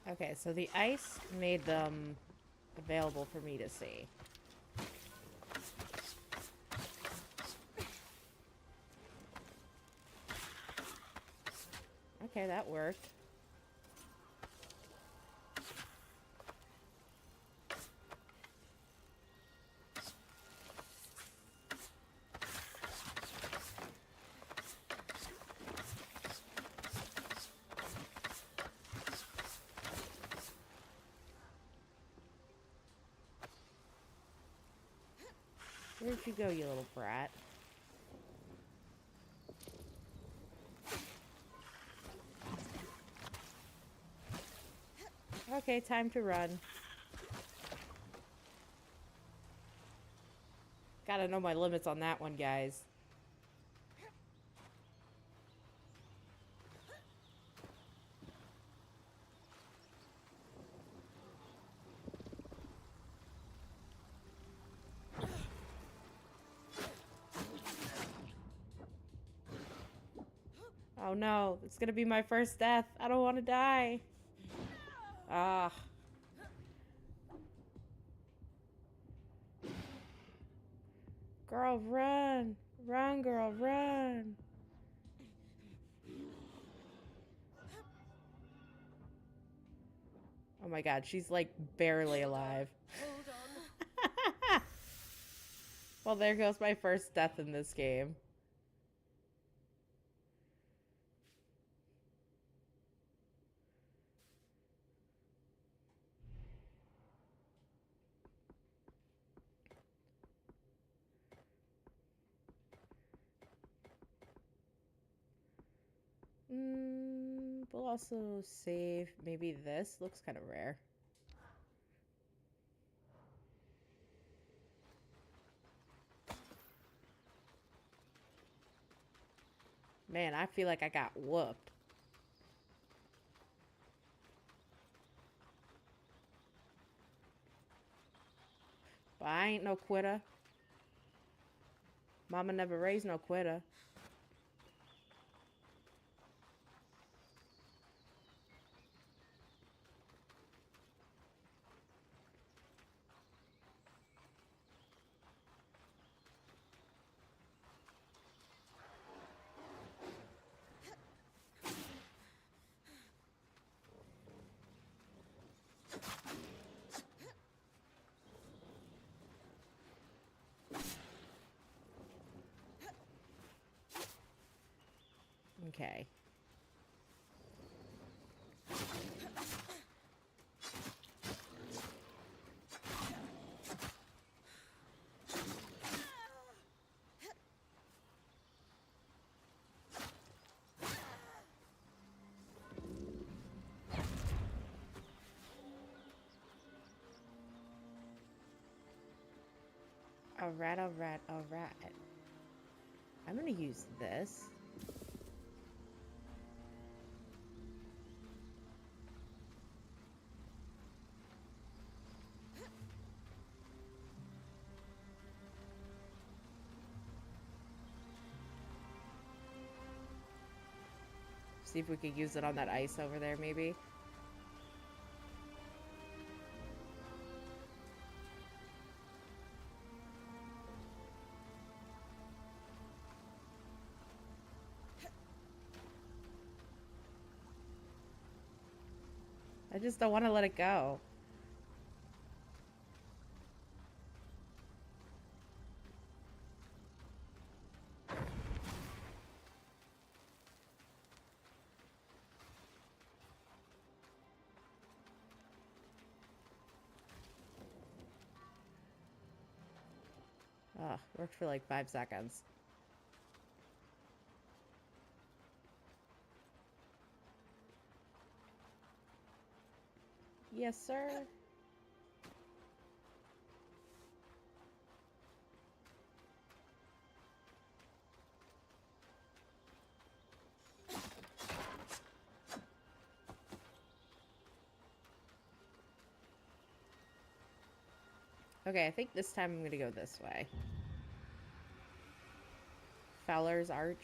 Okay, so the ice made them available for me to see. Okay, that worked. Where'd you go, you little brat? Okay, time to run. Gotta know my limits on that one, guys. Oh no, it's gonna be my first death. I don't want to die. Ah. Girl, run. Run, girl, run. Oh my god, she's like barely alive. Hold on. Well, there goes my first death in this game. We'll also save maybe this. Looks kind of rare. Man, I feel like I got whooped. But I ain't no quitter. Mama never raised no quitter. Okay. Alright, alright, alright. I'm gonna use this. See if we could use it on that ice over there, maybe. I just don't want to let it go. Oh, worked for like 5 seconds. Yes, sir. Okay, I think this time I'm gonna go this way. Feller's Arch.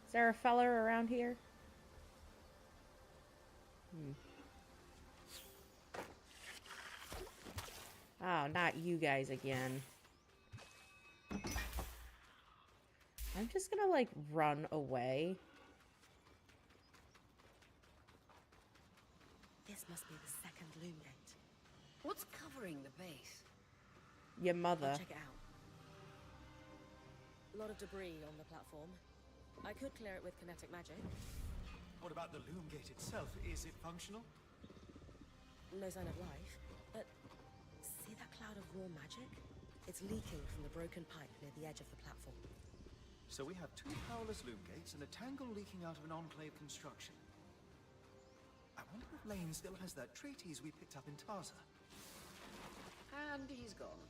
Is there a feller around here? Oh, not you guys again. I'm just gonna, like, run away. This must be the second loom gate. What's covering the base? Your mother. I'll check it out. A lot of debris on the platform. I could clear it with kinetic magic. What about the loom gate itself? Is it functional? No sign of life. But see that cloud of raw magic? It's leaking from the broken pipe near the edge of the platform. So we have 2 powerless loom gates and a tangle leaking out of an enclave construction. I wonder if Lane still has that treatise we picked up in Tarza. And he's gone.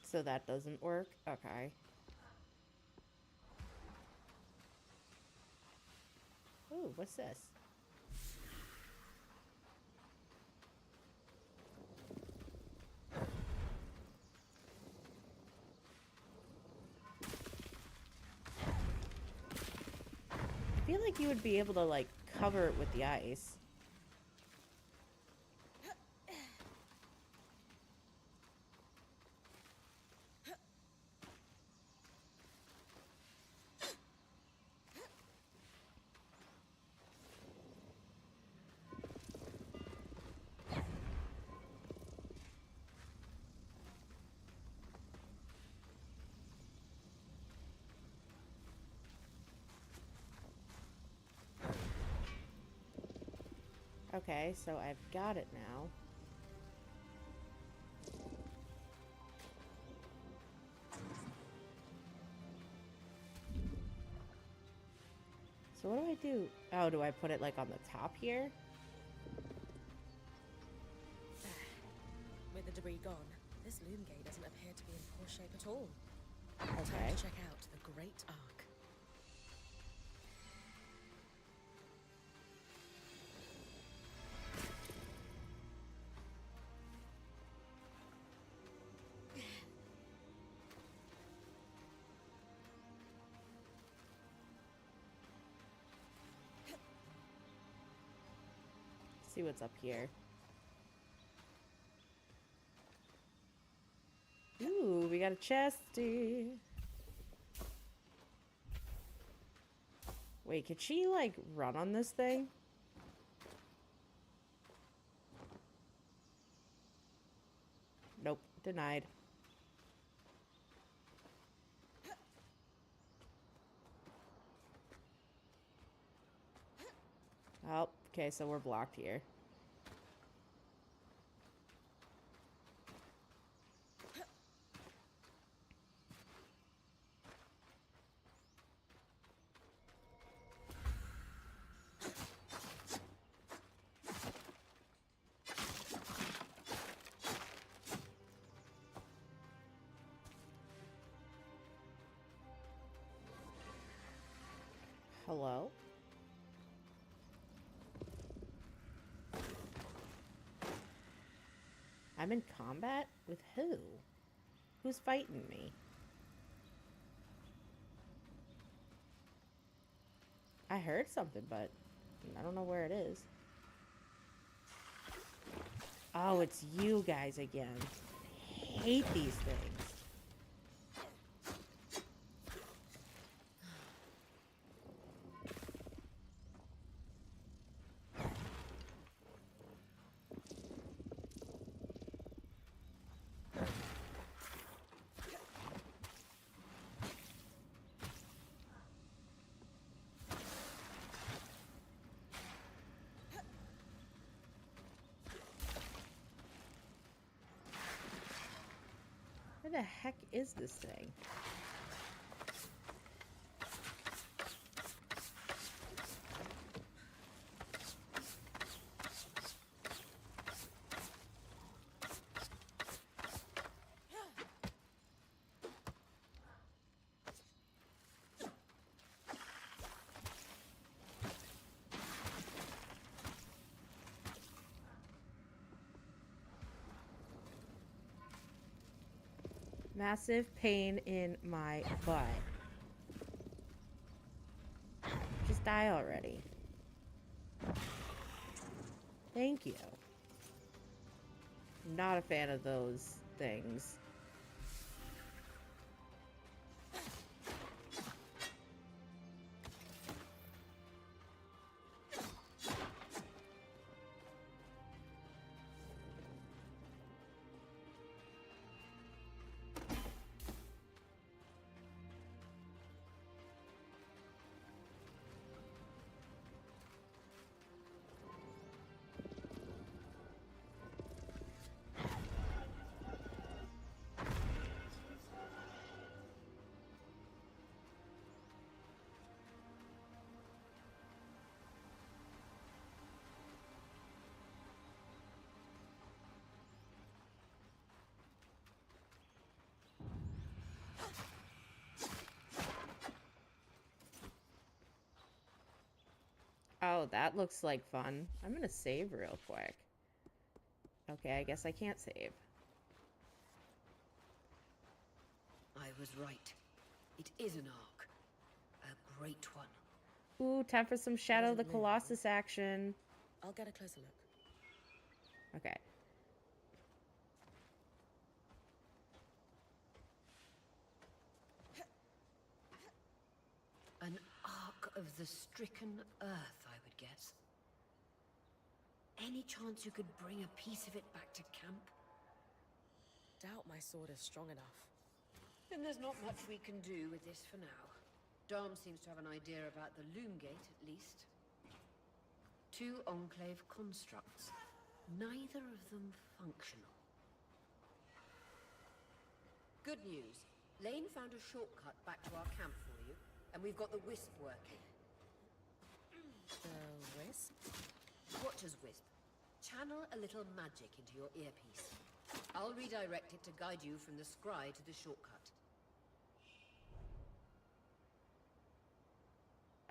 So that doesn't work? Okay. Ooh, what's this? I feel like you would be able to, like, cover it with the ice. Okay, so I've got it now. So what do I do? Oh, do I put it like on the top here? With the debris gone, this loom gate doesn't appear to be in poor shape at all. Okay. Time to check out the Great Arc. See what's up here. Ooh, we got a chesty. Wait, could she like run on this thing? Nope, denied. Oh, okay, so we're blocked here. Hello? I'm in combat? With who? Who's fighting me? I heard something, but I don't know where it is. Oh, it's you guys again. I hate these things. Where the heck is this thing? Massive pain in my butt. Just die already. Thank you. Not a fan of those things. Oh, that looks like fun. I'm gonna save real quick. Okay, I guess I can't save. I was right. It is an arc. A great one. Ooh, time for some Shadow of the doesn't live Colossus action. I'll get a closer look. Okay. An arc of the stricken earth, I would guess. Any chance you could bring a piece of it back to camp? Doubt my sword is strong enough. Then there's not much we can do with this for now. Dom seems to have an idea about the loom gate, at least. 2 Enclave constructs. Neither of them functional. Good news. Lane found a shortcut back to our camp for you, and we've got the Wisp working. The Wisp? Watcher's Wisp. Channel a little magic into your earpiece. I'll redirect it to guide you from the scry to the shortcut.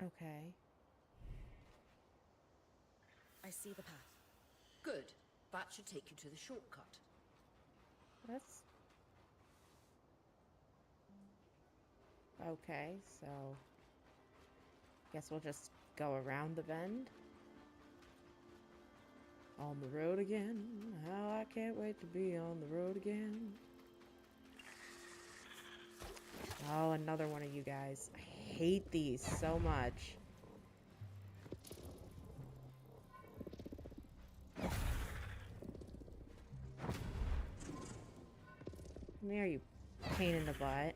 Okay. I see the path. Good. That should take you to the shortcut. That's... Okay, so... Guess we'll just go around the bend. On the road again. How I can't wait to be on the road again. Oh, another one of you guys. I hate these so much. Come here, you pain in the butt.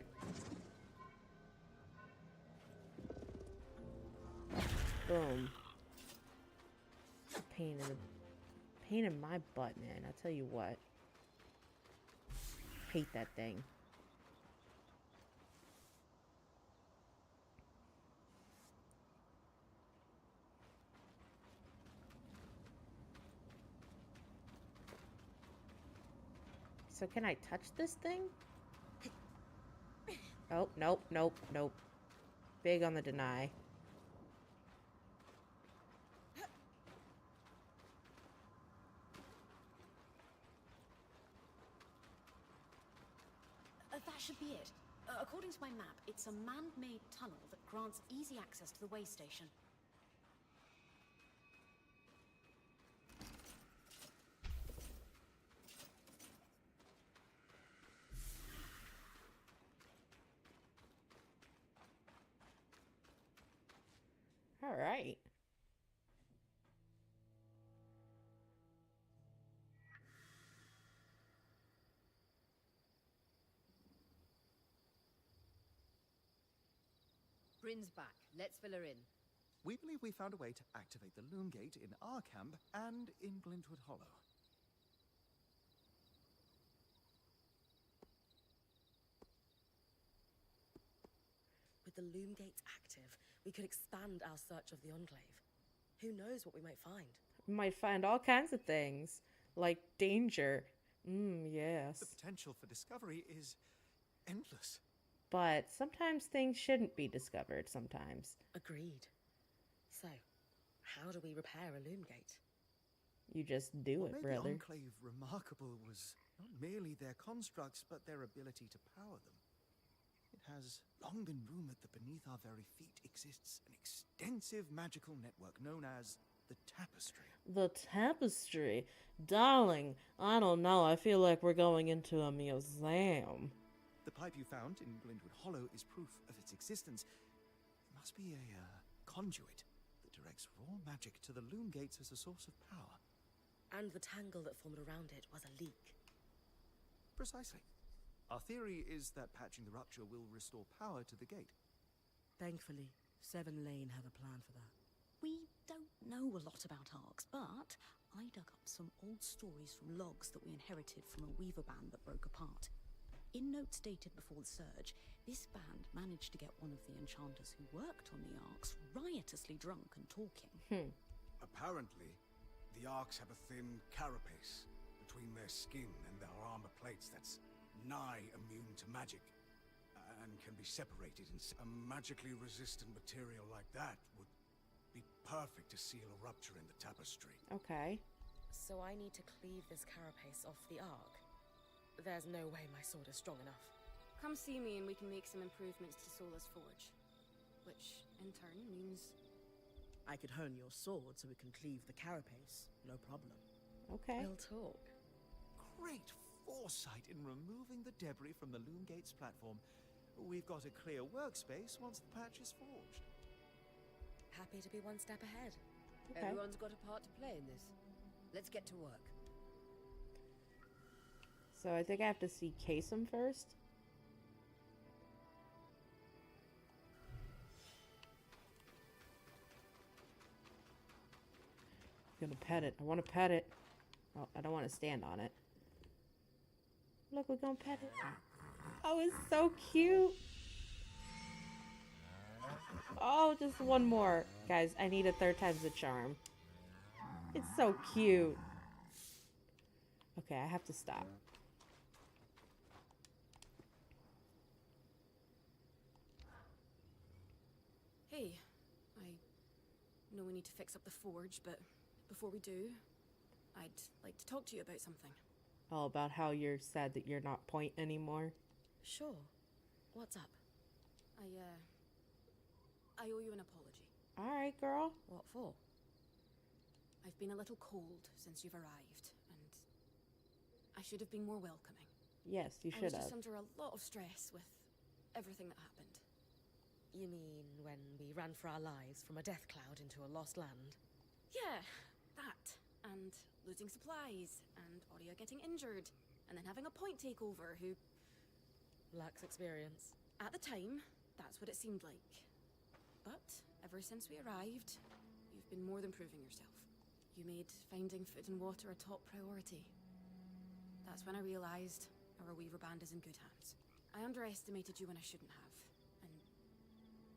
Boom. Pain in my butt, man. I'll tell you what. Hate that thing. So can I touch this thing? Oh, nope, nope, nope. Big on the deny. That should be it. According to my map, it's a man-made tunnel that grants easy access to the way station. All right. Bryn's back. Let's fill her in. We believe we found a way to activate the Loom Gate in our camp and in Glintwood Hollow. With the loom gates active, we could expand our search of the Enclave. Who knows what we might find? We might find all kinds of things. Like danger. Yes. The potential for discovery is endless. But sometimes things shouldn't be discovered sometimes. Agreed. So, how do we repair a loom gate? You just do What it, made brother. the Enclave remarkable was not merely their constructs, but their ability to power them. It has long been rumored that beneath our very feet exists an extensive magical network known as the Tapestry. The tapestry. Darling, I don't know. I feel like we're going into a museum. The pipe you found in Glintwood Hollow is proof of its existence. It must be a conduit that directs raw magic to the Loom Gates as a source of power. And the tangle that formed around it was a leak. Precisely. Our theory is that patching the rupture will restore power to the gate. Thankfully, Seven Lane have a plan for that. We don't know a lot about arcs, but I dug up some old stories from logs that we inherited from a weaver band that broke apart. In notes dated before the Surge, this band managed to get one of the enchanters who worked on the arcs riotously drunk and talking. Apparently, the arcs have a thin carapace between their skin and their armor plates that's nigh immune to magic, and can be separated. A magically resistant material like that would be perfect to seal a rupture in the tapestry. Okay. So I need to cleave this carapace off the arc. There's no way my sword is strong enough. Come see me and we can make some improvements to Sola's forge. Which, in turn, means... I could hone your sword so we can cleave the carapace, no problem. Okay. We'll talk. Great foresight in removing the debris from the Loom Gates platform. We've got a clear workspace once the patch is forged. Happy to be one step ahead. Okay. Everyone's got a part to play in this. Let's get to work. So I think I have to see Kasem first. I'm gonna pet it. I want to pet it. Oh, I don't want to stand on it. Look, we're gonna pet it. Oh, it's so cute. Oh, just one more. Guys, I need a third time's the charm. It's so cute. Okay, I have to stop. Hey, I know we need to fix up the forge, but before we do, I'd like to talk to you about something. Oh, about how you're sad that you're not Point anymore. Sure. What's up? I owe you an apology. Alright, girl. What for? I've been a little cold since you've arrived, and I should have been more welcoming. Yes, you I should was have. just under a lot of stress with everything that happened. You mean when we ran for our lives from a death cloud into a lost land? Yeah, that. And losing supplies, and Aurea getting injured, and then having a Point takeover who... Lacks experience. At the time, that's what it seemed like. But ever since we arrived, you've been more than proving yourself. You made finding food and water a top priority. That's when I realized our Weaver band is in good hands. I underestimated you when I shouldn't have. And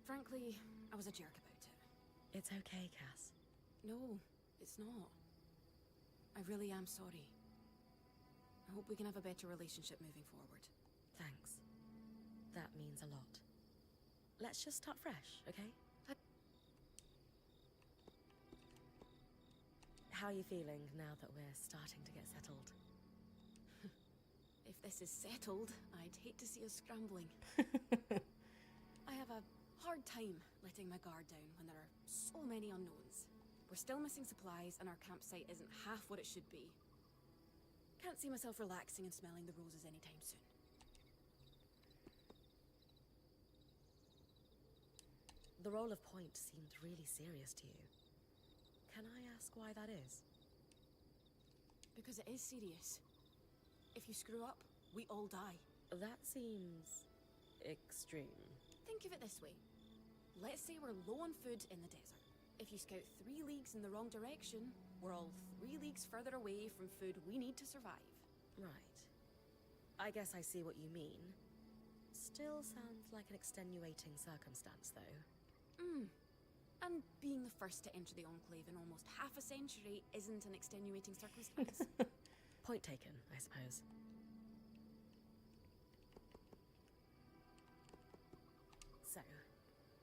frankly, I was a jerk about it. It's okay, Cass. No, it's not. I really am sorry. I hope we can have a better relationship moving forward. Thanks. That means a lot. Let's just start fresh, okay? How are you feeling now that we're starting to get settled? If this is settled, I'd hate to see us scrambling. I have a hard time letting my guard down when there are so many unknowns. We're still missing supplies and our campsite isn't half what it should be. Can't see myself relaxing and smelling the roses anytime soon. The role of Point seemed really serious to you. Can I ask why that is? Because it is serious. If you screw up, we all die. That seems... extreme. Think of it this way. Let's say we're low on food in the desert. If you scout 3 leagues in the wrong direction, we're all 3 leagues further away from food we need to survive. Right. I guess I see what you mean. Still sounds like an extenuating circumstance, though. And being the first to enter the Enclave in almost half a century isn't an extenuating circumstance. Point taken, I suppose. So,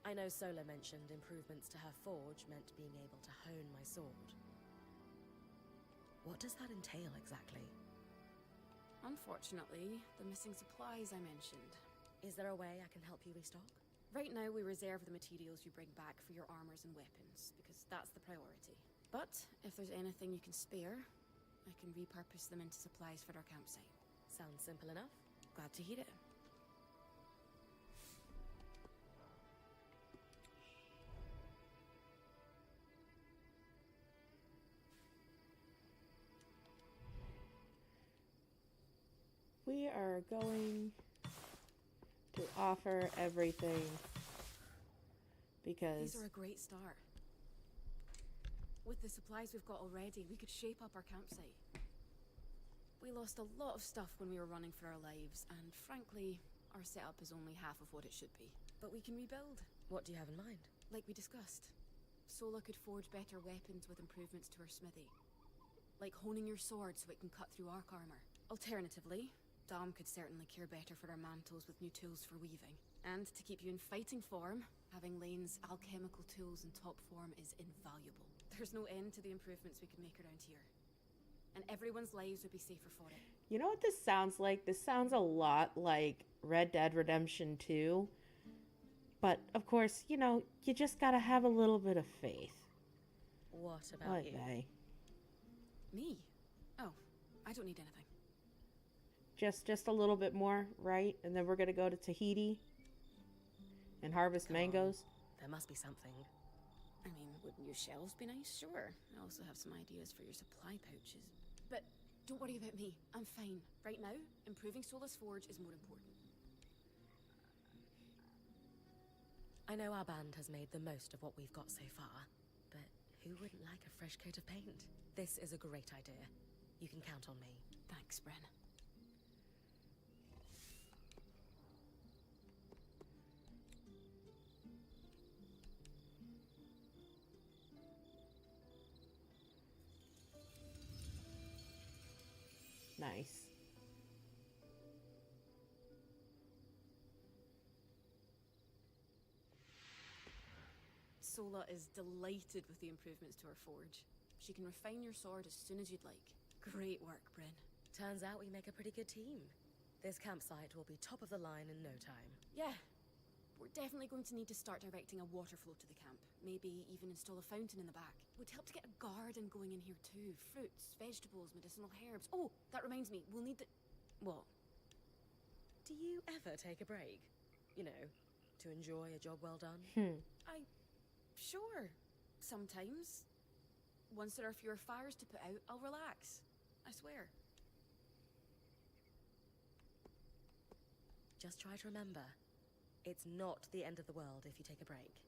I know Sola mentioned improvements to her forge meant being able to hone my sword. What does that entail exactly? Unfortunately, the missing supplies I mentioned. Is there a way I can help you restock? Right now, we reserve the materials you bring back for your armors and weapons, because that's the priority. But if there's anything you can spare, I can repurpose them into supplies for our campsite. Sounds simple enough. Glad to hear it. We are going to offer everything because These are a great start. With the supplies we've got already, we could shape up our campsite. We lost a lot of stuff when we were running for our lives, and frankly, our setup is only half of what it should be. But we can rebuild. What do you have in mind? Like we discussed, Sola could forge better weapons with improvements to her smithy. Like honing your sword so it can cut through arc armor. Alternatively, Dom could certainly care better for our mantles with new tools for weaving. And to keep you in fighting form, having Lane's alchemical tools in top form is invaluable. There's no end to the improvements we can make around here. And everyone's lives would be safer for it. you know what this sounds like? This sounds a lot like Red Dead Redemption 2. But of course, you know, you just gotta have a little bit of faith. What about you? Okay. Me? Oh, I don't need anything. Just a little bit more, right? And then we're gonna go to Tahiti and harvest Come on. mangoes. There must be something. I mean, wouldn't your shelves be nice? Sure. I also have some ideas for your supply pouches. But don't worry about me. I'm fine. Right now, improving Sola's forge is more important. I know our band has made the most of what we've got so far, but Who wouldn't like a fresh coat of paint? This is a great idea. You can count on me. Thanks, Bryn. Nice. Sola is delighted with the improvements to her forge. She can refine your sword as soon as you'd like. Great work, Bryn. Turns out we make a pretty good team. This campsite will be top of the line in no time. Yeah. We're definitely going to need to start directing a water flow to the camp. Maybe even install a fountain in the back. Would help to get a garden going in here too. Fruits, vegetables, medicinal herbs. Oh, that reminds me, we'll need the... What? Do you ever take a break? You know, to enjoy a job well done? Sure. Sometimes. Once there are fewer fires to put out, I'll relax. I swear. Just try to remember, it's not the end of the world if you take a break.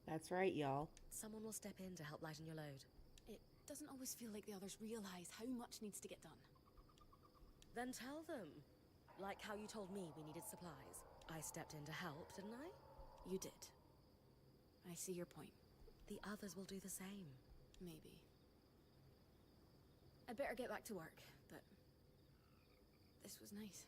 That's right, y'all. Someone will step in to help lighten your load. It doesn't always feel like the others realize how much needs to get done. Then tell them. Like how you told me we needed supplies. I stepped in to help, didn't I? You did. I see your point. The others will do the same. Maybe. I'd better get back to work, but this was nice.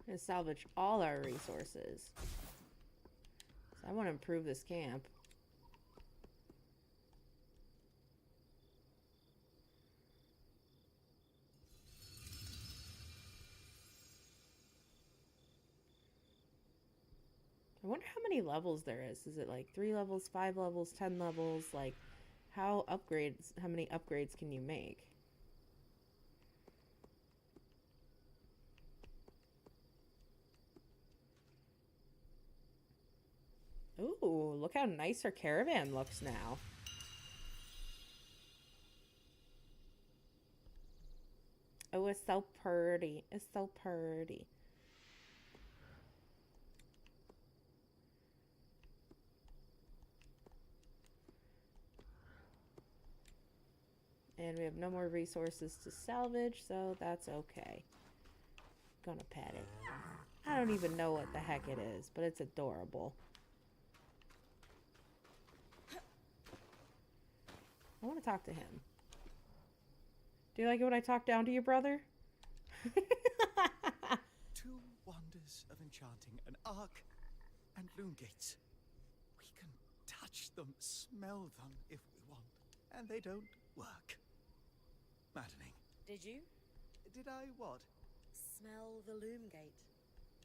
I'm gonna salvage all our resources. So I want to improve this camp. I wonder how many levels there is. Is it like 3 levels, 5 levels, 10 levels? Like, how many upgrades can you make? Ooh, look how nice our caravan looks now. Oh, it's so pretty. It's so pretty. And we have no more resources to salvage, so that's okay. Gonna pet it. I don't even know what the heck it is, but it's adorable. I want to talk to him. Do you like it when I talk down to you, brother? Two wonders of enchanting, an arc and loom gates. We can touch them, smell them if we want, and they don't work. Maddening. Did you? Did I what? Smell the loom gate.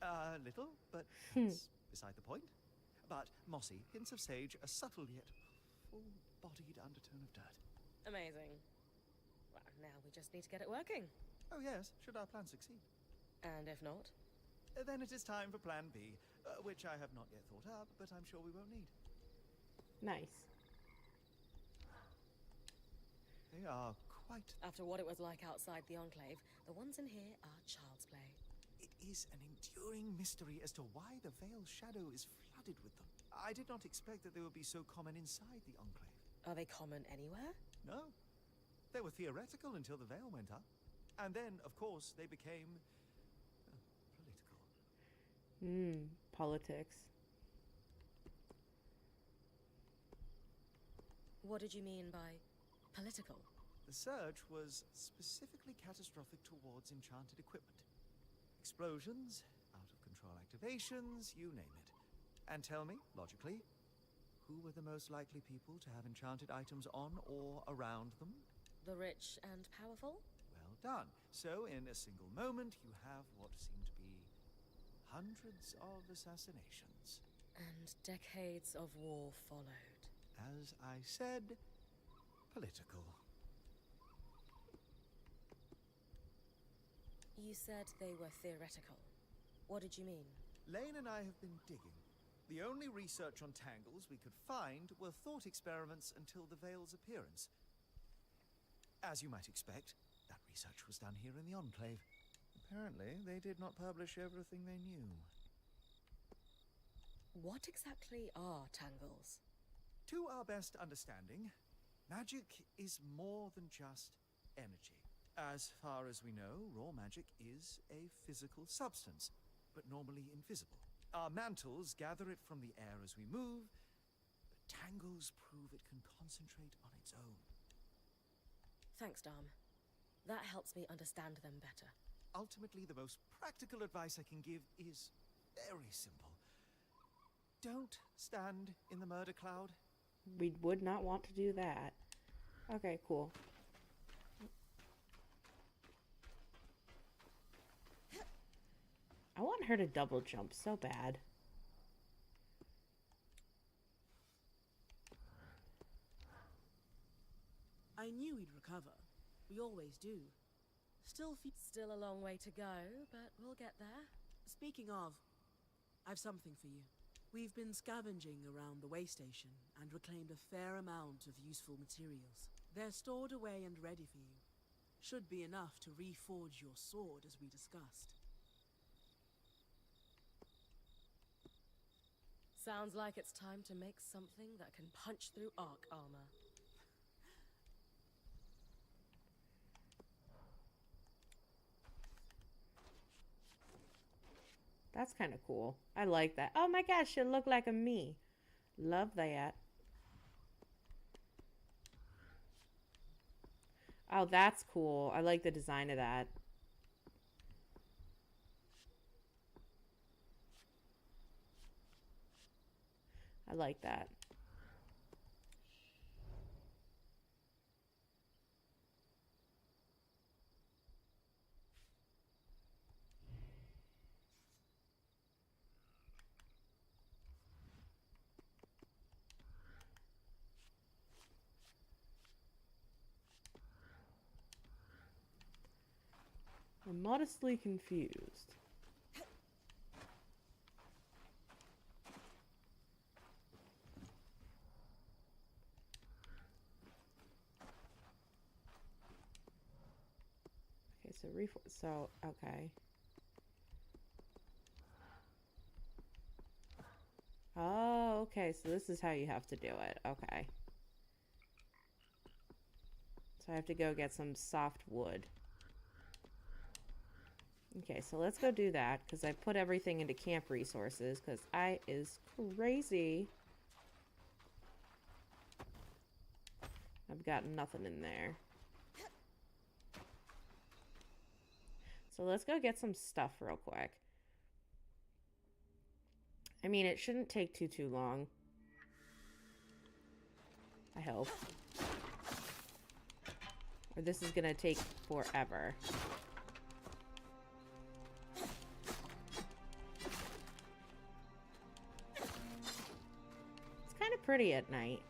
A little, but that's beside the point. But mossy, hints of sage, a subtle yet full-bodied undertone of dirt. Amazing. Well, now we just need to get it working. Oh yes, should our plan succeed. And if not? Then it is time for Plan B, which I have not yet thought up, but I'm sure we won't need. Nice. They are quite... After what it was like outside the Enclave, the ones in here are child's play. It is an enduring mystery as to why the Veil's shadow is flooded with them. I did not expect that they would be so common inside the Enclave. Are they common anywhere? No. They were theoretical until the Veil went up. And then, of course, they became... political. Politics. What did you mean by political? The surge was specifically catastrophic towards enchanted equipment. Explosions, out-of-control activations, you name it. And tell me, logically, who were the most likely people to have enchanted items on or around them? The rich and powerful? Well done. So, in a single moment, you have what seem to be hundreds of assassinations. And decades of war followed. As I said, political. You said they were theoretical. What did you mean? Lane and I have been digging. The only research on tangles we could find were thought experiments until the Veil's appearance. As you might expect, that research was done here in the Enclave. Apparently, they did not publish everything they knew. What exactly are tangles? To our best understanding, magic is more than just energy. As far as we know, raw magic is a physical substance, but normally invisible. Our mantles gather it from the air as we move, but tangles prove it can concentrate on its own. Thanks, Dom. That helps me understand them better. Ultimately, the most practical advice I can give is very simple. Don't stand in the murder cloud. We would not want to do that. Okay, cool. I want her to double jump so bad. I knew we'd recover. We always do. Still a long way to go, but we'll get there. Speaking of, I've something for you. We've been scavenging around the way station and reclaimed a fair amount of useful materials. They're stored away and ready for you. Should be enough to reforge your sword as we discussed. Sounds like it's time to make something that can punch through arc armor. That's kind of cool. I like that. Oh my gosh, she'll look like a me. Love that. Oh, that's cool. I like the design of that. I like that. I'm modestly confused. Okay, so okay. Oh, okay, so this is how you have to do it. Okay. So I have to go get some soft wood. Okay, so let's go do that, because I put everything into camp resources, because I is crazy. I've got nothing in there. So let's go get some stuff real quick. I mean, it shouldn't take too long. I hope. Or this is gonna take forever. It's kind of pretty at night.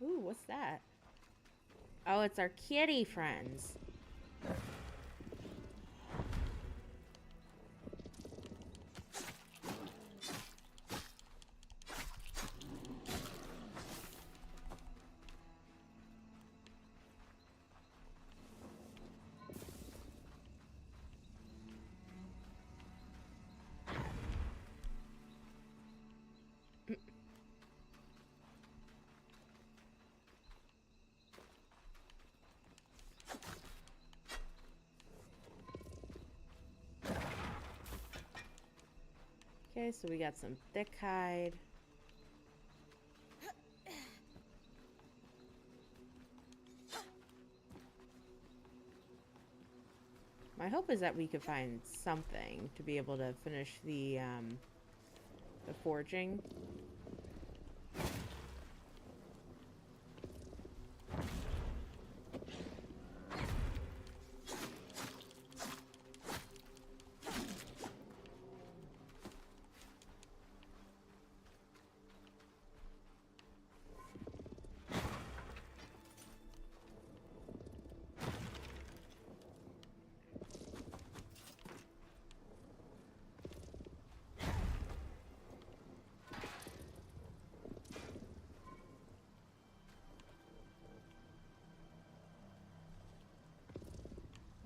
Ooh, what's that? Oh, it's our kitty friends. Okay, so we got some thick hide. My hope is that we could find something to be able to finish the forging.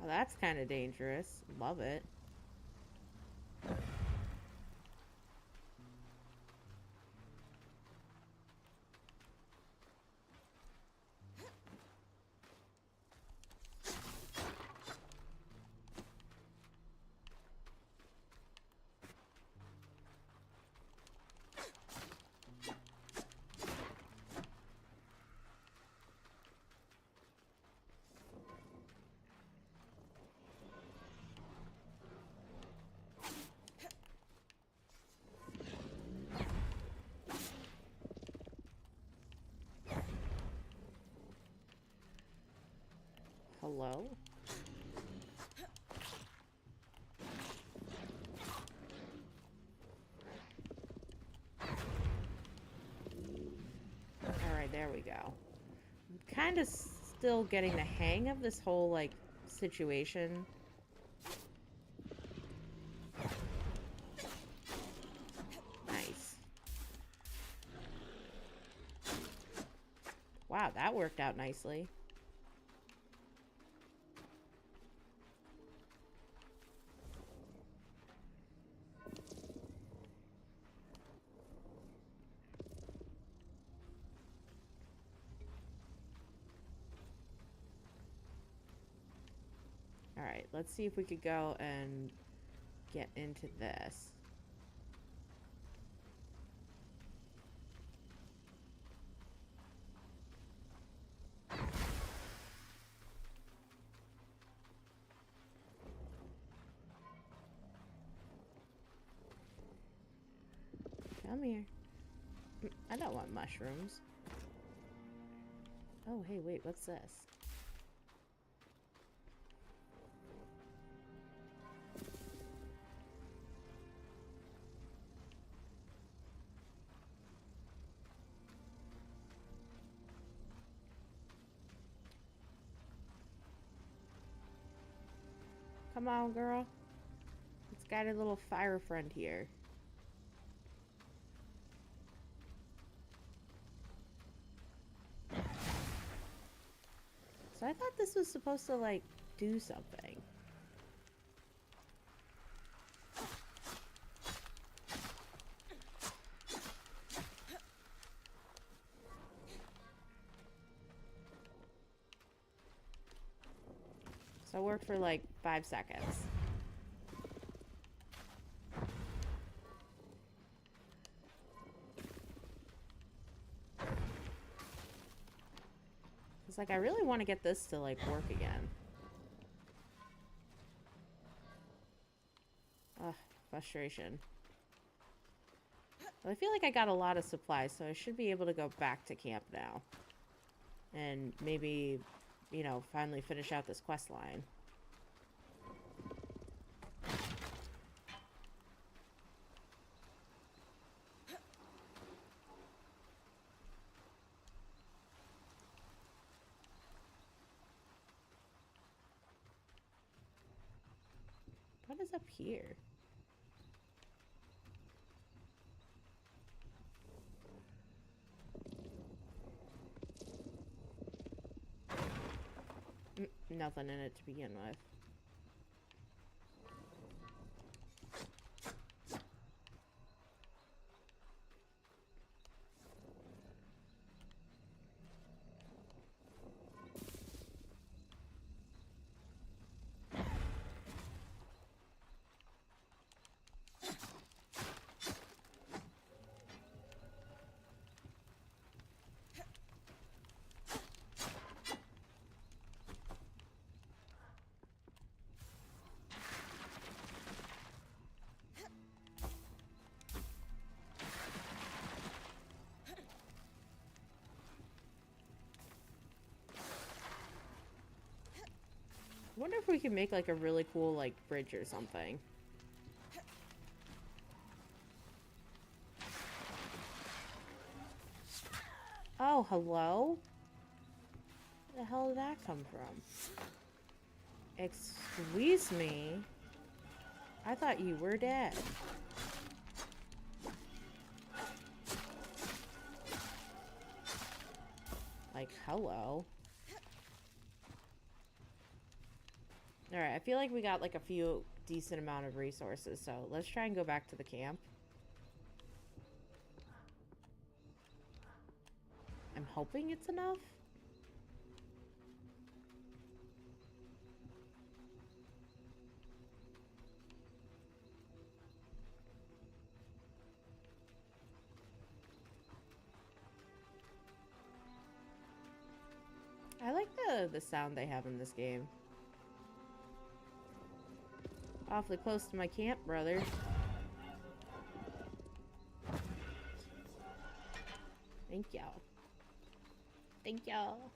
Well, that's kind of dangerous. Love it. Hello? Alright, there we go. I'm kind of still getting the hang of this whole, like, situation. Nice. Wow, that worked out nicely. Alright, let's see if we could go and get into this. Come here. I don't want mushrooms. Oh, hey, wait, what's this? Come on, girl. It's got a little fire friend here. So I thought this was supposed to, like, do something. So it worked for, like, 5 seconds. It's like, I really want to get this to, like, work again. Ugh, frustration. But I feel like I got a lot of supplies, so I should be able to go back to camp now. And maybe, you know, finally finish out this quest line. What is up here? Nothing in it to begin with. wonder if we can make like a really cool like bridge or something. Oh, hello? Where the hell did that come from? Excuse me? I thought you were dead. Like, hello. Alright, I feel like we got like a few decent amount of resources, so let's try and go back to the camp. I'm hoping it's enough. I like the sound they have in this game. Awfully close to my camp, brother. Thank y'all. Thank y'all.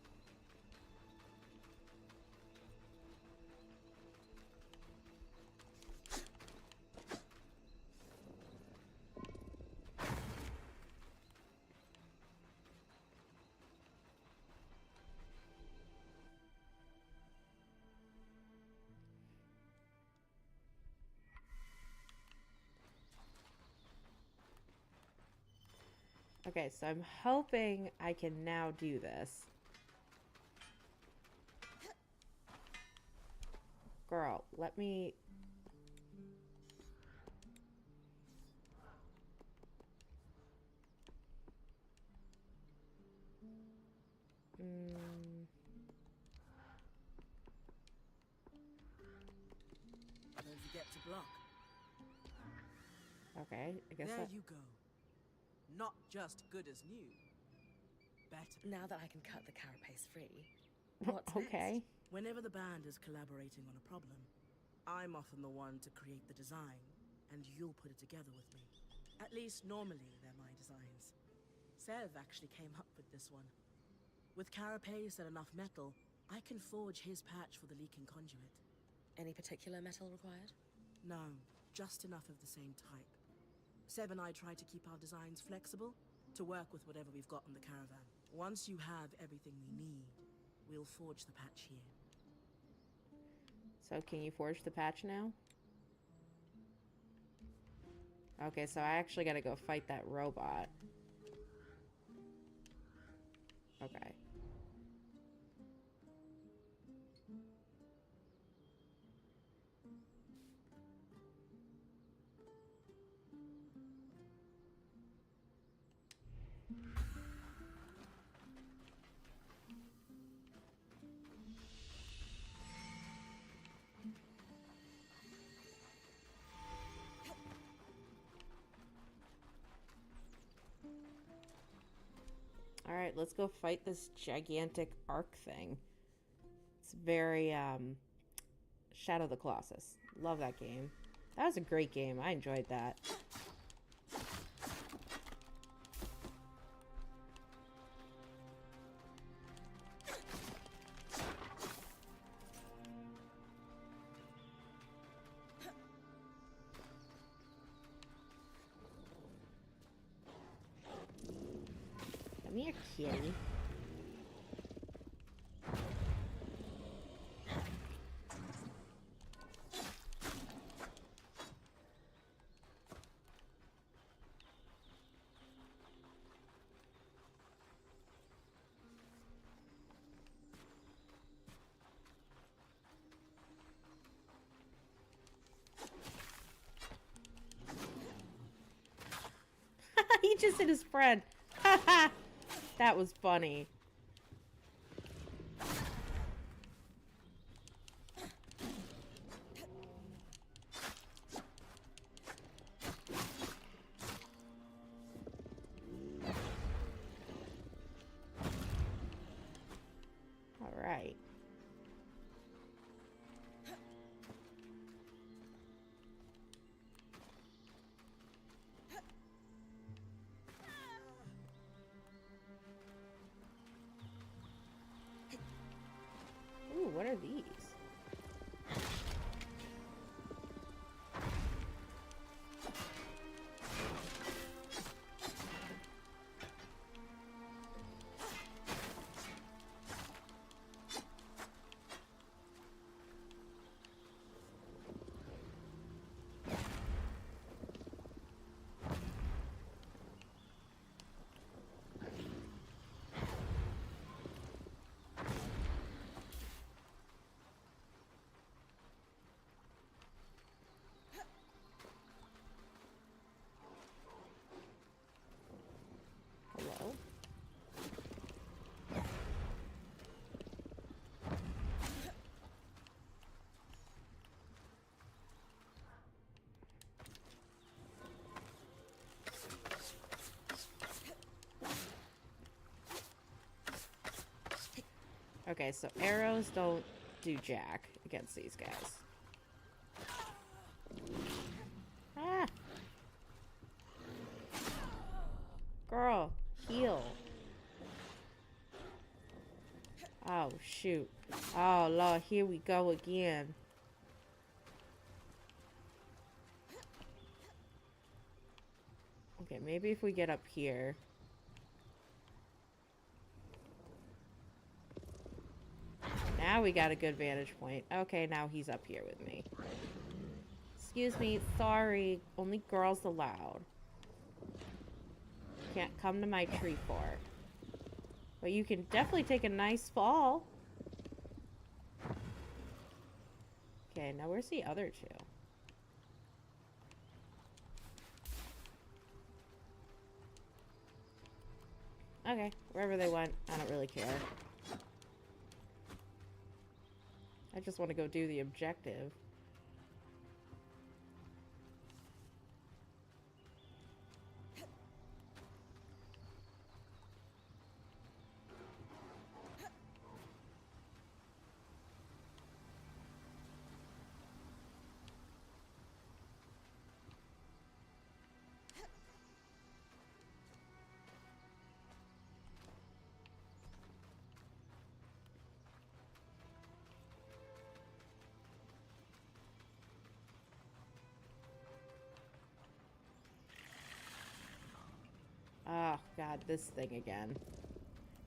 Okay, so I'm hoping I can now do this. Girl, let me... Don't forget to block. Okay, I guess There that... you go. Not just good as new. Better. Now that I can cut the carapace free, what's okay. next? Whenever the band is collaborating on a problem, I'm often the one to create the design, and you'll put it together with me. At least normally they're my designs. Sev actually came up with this one. With carapace and enough metal, I can forge his patch for the leaking conduit. Any particular metal required? No, just enough of the same type. Seb and I try to keep our designs flexible, to work with whatever we've got in the caravan. Once you have everything we need, we'll forge the patch here. So can you forge the patch now? Okay, so I actually gotta go fight that robot. Okay. Alright, let's go fight this gigantic arc thing. It's very, Shadow of the Colossus. Love that game. That was a great game. I enjoyed that. Come here, kitty. He just hit his friend. That was funny. All right. Ooh, what are these? Okay, so arrows don't do jack against these guys. Ah! Girl, heal. Oh, shoot. Oh, Lord, here we go again. Okay, maybe if we get up here. Now we got a good vantage point. Okay, now he's up here with me. Excuse me, sorry. Only girls allowed. Can't come to my tree fort. But you can definitely take a nice fall. Okay, now where's the other two? Okay, wherever they went, I don't really care. I just want to go do the objective. Oh, God, this thing again.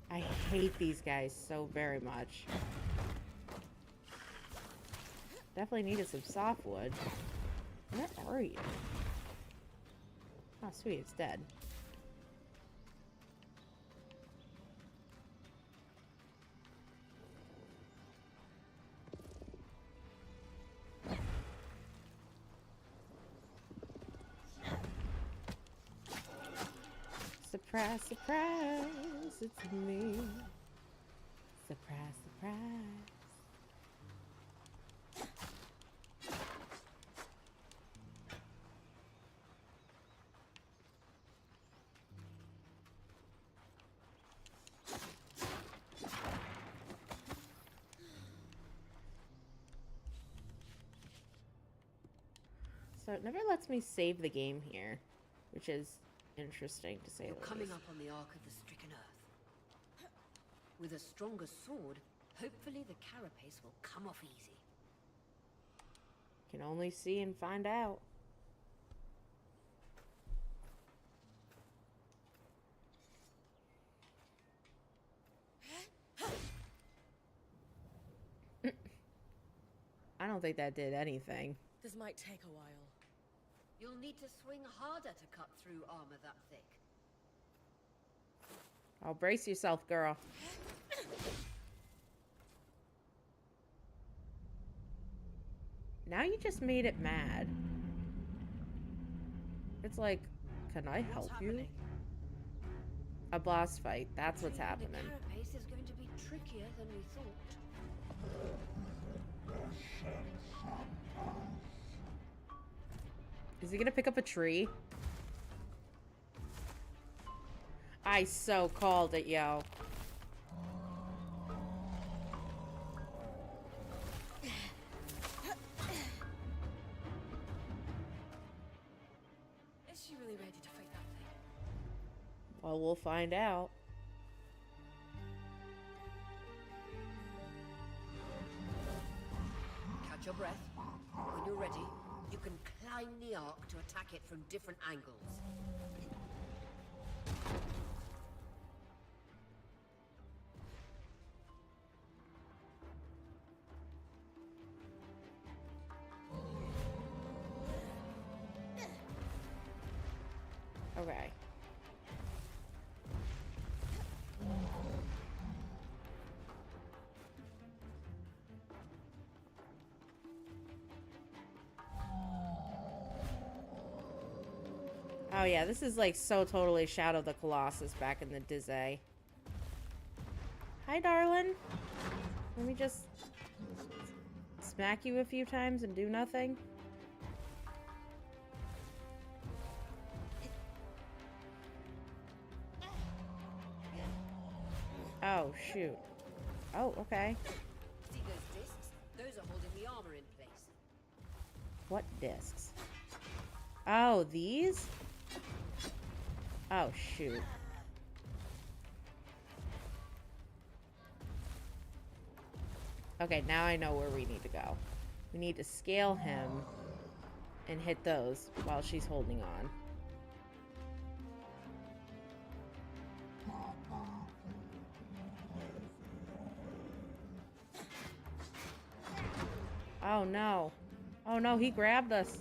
I hate these guys so very much. Definitely needed some softwood. Where are you? Oh, sweet, it's dead. Surprise, surprise, it's me. Surprise, surprise. So it never lets me save the game here, which is interesting to say You're the coming least. up on the Ark of the Stricken Earth. With a stronger sword, hopefully the carapace will come off easy. Can only see and find out. I don't think that did anything. This might take a while. You'll need to swing harder to cut through armor that thick. Oh, brace yourself, girl. Now you just made it mad. It's like, can I help you? A boss fight. That's what's happening. The carapace is going to be trickier than we thought. Is he gonna pick up a tree? I so called it, yo. Is she really ready to fight that thing? Well, we'll find out. Catch your breath. When you're ready, you can climb the Ark to attack it from different angles. Okay. Oh yeah, this is like so totally Shadow of the Colossus back in the Dizay. Hi, darling. Let me just smack you a few times and do nothing. Oh, shoot. Oh, okay. See those discs? Those are holding the armor in place. What discs? Oh, these? Oh, shoot. Okay, now I know where we need to go. We need to scale him and hit those while she's holding on. Oh no. Oh no, he grabbed us.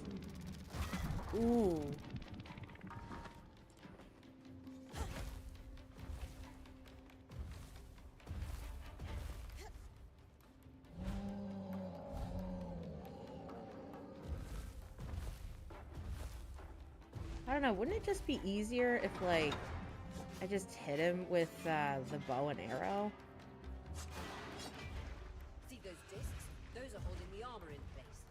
Ooh. I don't know, wouldn't it just be easier if, like, I just hit him with the bow and arrow? See those discs? Those are holding the armor in place.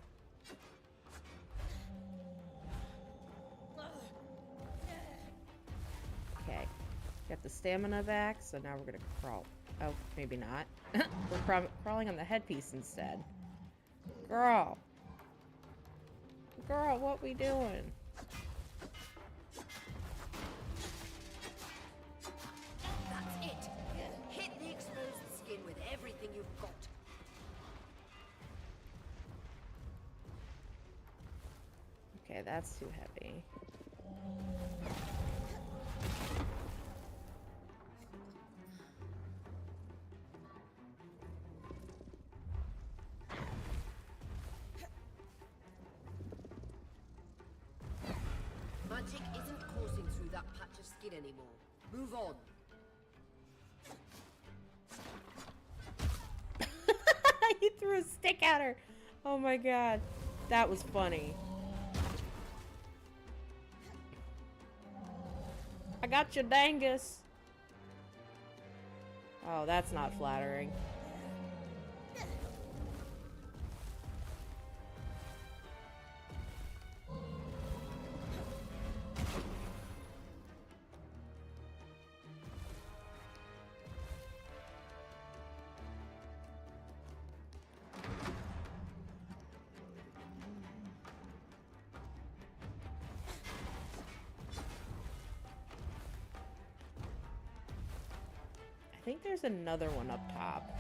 Okay. Got the stamina back, so now we're gonna crawl. Oh, maybe not. We're crawling on the headpiece instead. Girl! Girl, what we doing? That's it. Hit the exposed skin with everything you've got. Okay, that's too heavy. Magic isn't coursing through that patch of skin anymore. Move on. He threw a stick at her. Oh my god. That was funny. I got you, Dangus. Oh, that's not flattering. I think there's another one up top.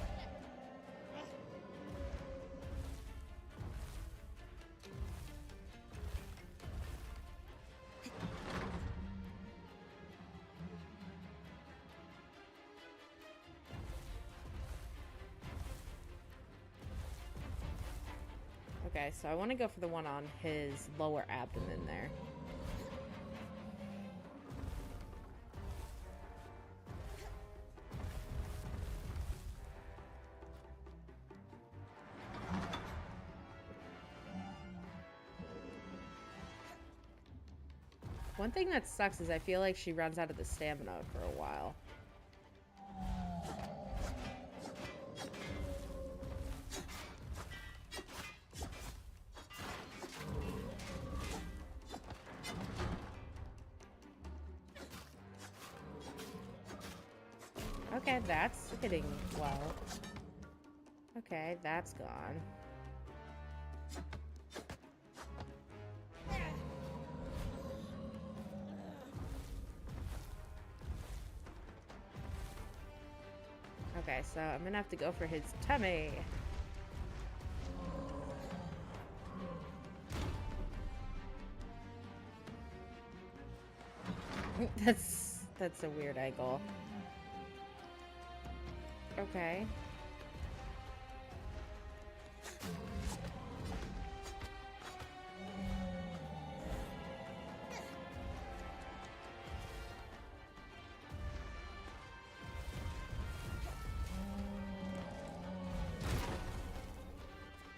Okay, so I want to go for the one on his lower abdomen there. One thing that sucks is I feel like she runs out of the stamina for a while. Okay, that's hitting well. Okay, that's gone. Okay, so I'm gonna have to go for his tummy. That's a weird angle. Okay.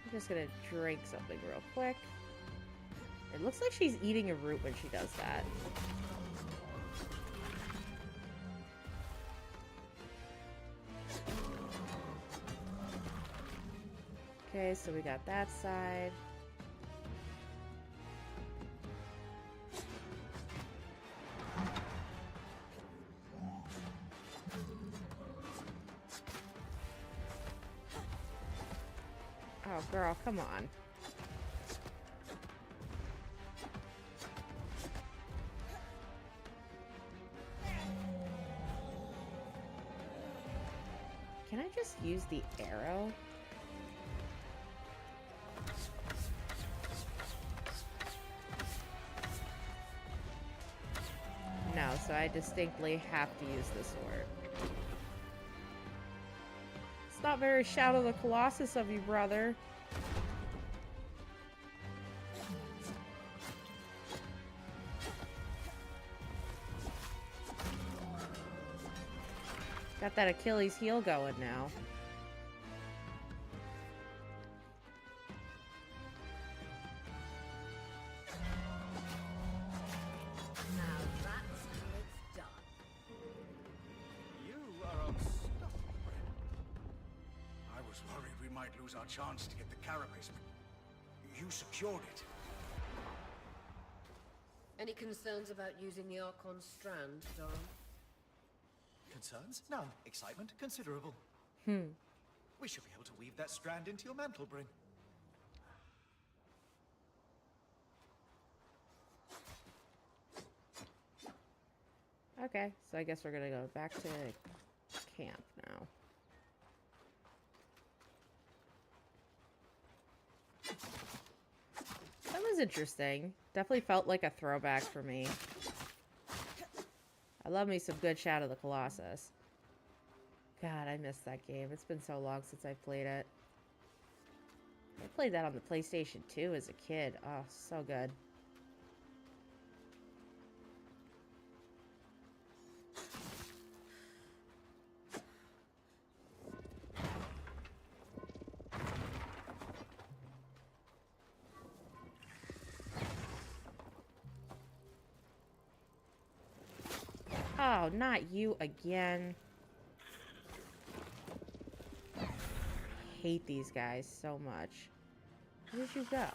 I'm just gonna drink something real quick. It looks like she's eating a root when she does that. Okay, so we got that side. Oh, girl, come on. Can I just use the arrow? No, so I distinctly have to use the sword. It's not very Shadow of the Colossus of you, brother. Got that Achilles heel going now. Now that's how it's done. You are unstoppable. I was worried we might lose our chance to get the carapace, but you secured it. Any concerns about using the Archon strand, Dom? Concerns? None. Excitement? Considerable. We should be able to weave that strand into your mantle bring. Okay, so I guess we're gonna go back to camp now. That was interesting. Definitely felt like a throwback for me. I love me some good Shadow of the Colossus. God, I missed that game. It's been so long since I played it. I played that on the PlayStation 2 as a kid. Oh, so good. Oh, not you again. I hate these guys so much. Where did you go?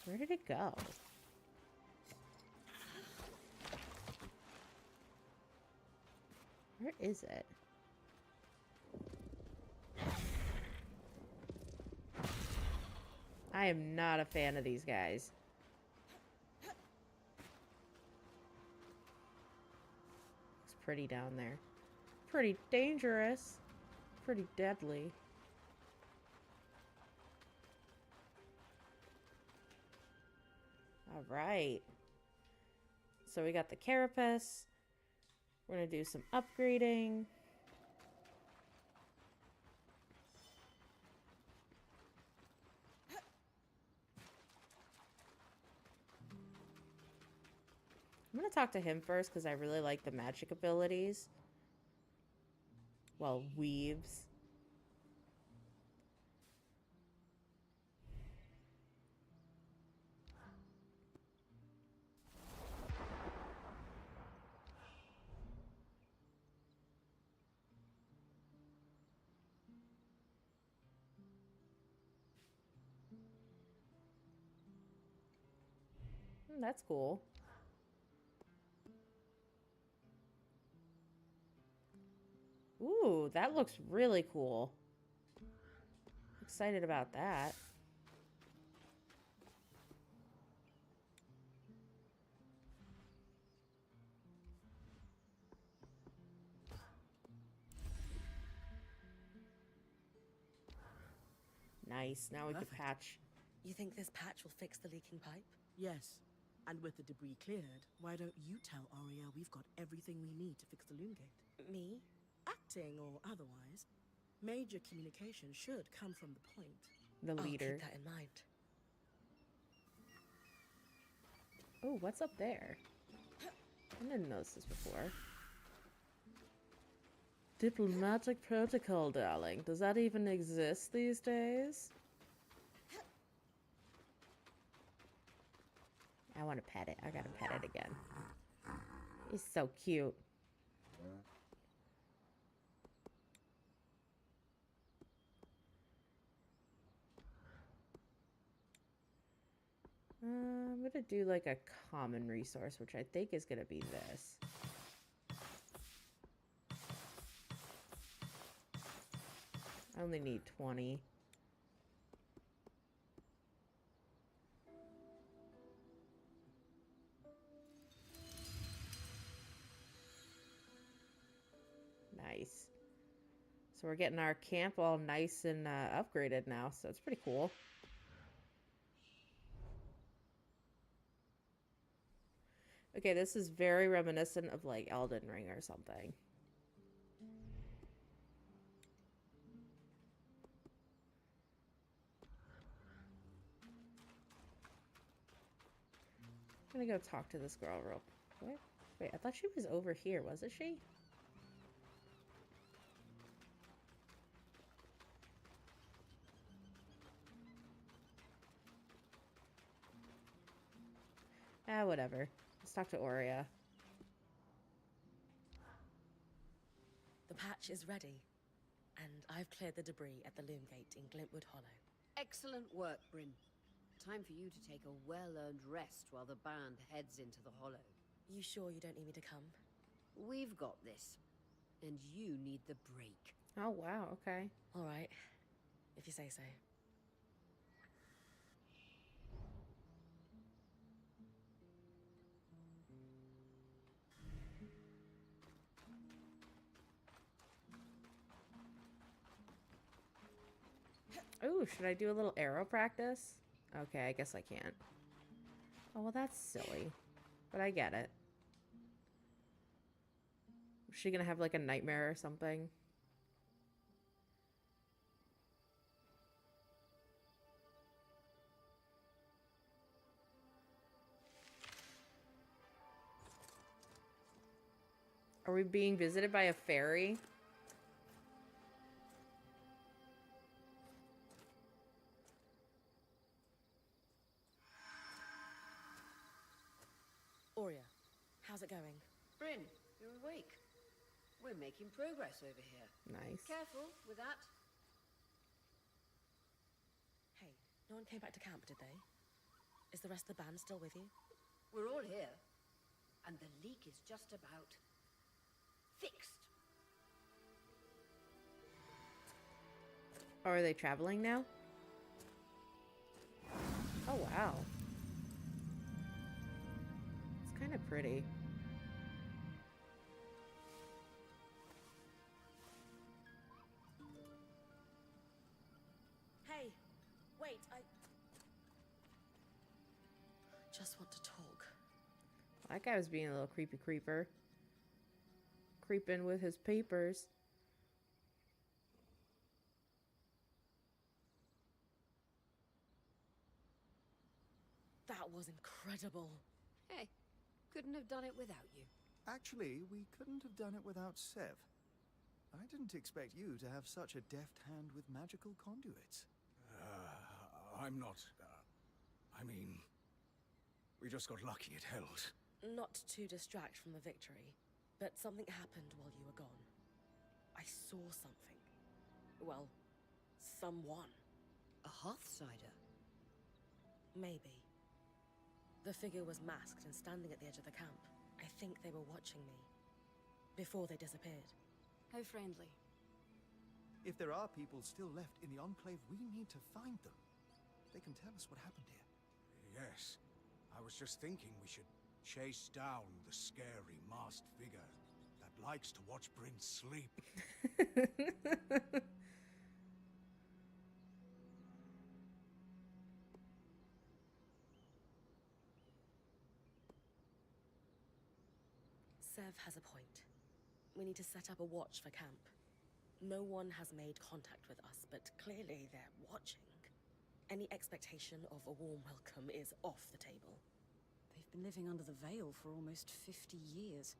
Where did it go? Where is it? I am not a fan of these guys. It's pretty down there. Pretty dangerous. Pretty deadly. All right. So we got the carapace. We're going to do some upgrading. I'm going to talk to him first because I really like the magic abilities. Well, weaves. That's cool. Ooh, that looks really cool. Excited about that. Nice. Now we can Perfect. patch. You think this patch will fix the leaking pipe? Yes. And with the debris cleared, why don't you tell Aria we've got everything we need to fix the loom gate? Me? Acting or otherwise, major communication should come from the point. The I'll leader. keep that in mind. Oh, what's up there? I didn't notice this before. Diplomatic protocol, darling. Does that even exist these days? I want to pet it. I gotta pet it again. He's so cute. I'm gonna do like a common resource, which I think is gonna be this. I only need 20. Nice. So we're getting our camp all nice and upgraded now, so it's pretty cool. Okay, this is very reminiscent of like Elden Ring or something. I'm gonna go talk to this girl real quick. Wait, I thought she was over here, wasn't she? Ah, whatever. Let's talk to Aurea. The patch is ready, and I've cleared the debris at the loom gate in Glintwood Hollow. Excellent work, Bryn. Time for you to take a well-earned rest while the band heads into the Hollow. You sure you don't need me to come? We've got this. And you need the break. Oh, wow, okay. All right, if you say so. Ooh, should I do a little arrow practice? Okay, I guess I can't. Oh, well, that's silly. But I get it. Is she gonna have like a nightmare or something? Are we being visited by a fairy? Aurea, how's it going? Bryn, you're awake. We're making progress over here. Nice. Careful with that. Hey, no one came back to camp, did they? Is the rest of the band still with you? We're all here. And the leak is just about fixed. Oh, are they traveling now? Oh, wow. It's kind of pretty. Hey, wait, I just want to talk. That guy was being a little creepy creeper. Creeping with his papers. That was incredible. Hey, couldn't have done it without you. Actually, we couldn't have done it without Sev. I didn't expect you to have such a deft hand with magical conduits. I'm not... I mean... We just got lucky it held. Not to distract from the victory, but something happened while you were gone. I saw something. Well, someone. A Hearthsider? Maybe. The figure was masked and standing at the edge of the camp. I think they were watching me. Before they disappeared. How friendly. If there are people still left in the Enclave, we need to find them. They can tell us what happened here. Yes. I was just thinking we should chase down the scary masked figure that likes to watch Bryn sleep. Sev has a point. We need to set up a watch for camp. No one has made contact with us, but clearly they're watching. Any expectation of a warm welcome is off the table. They've been living under the veil for almost 50 years.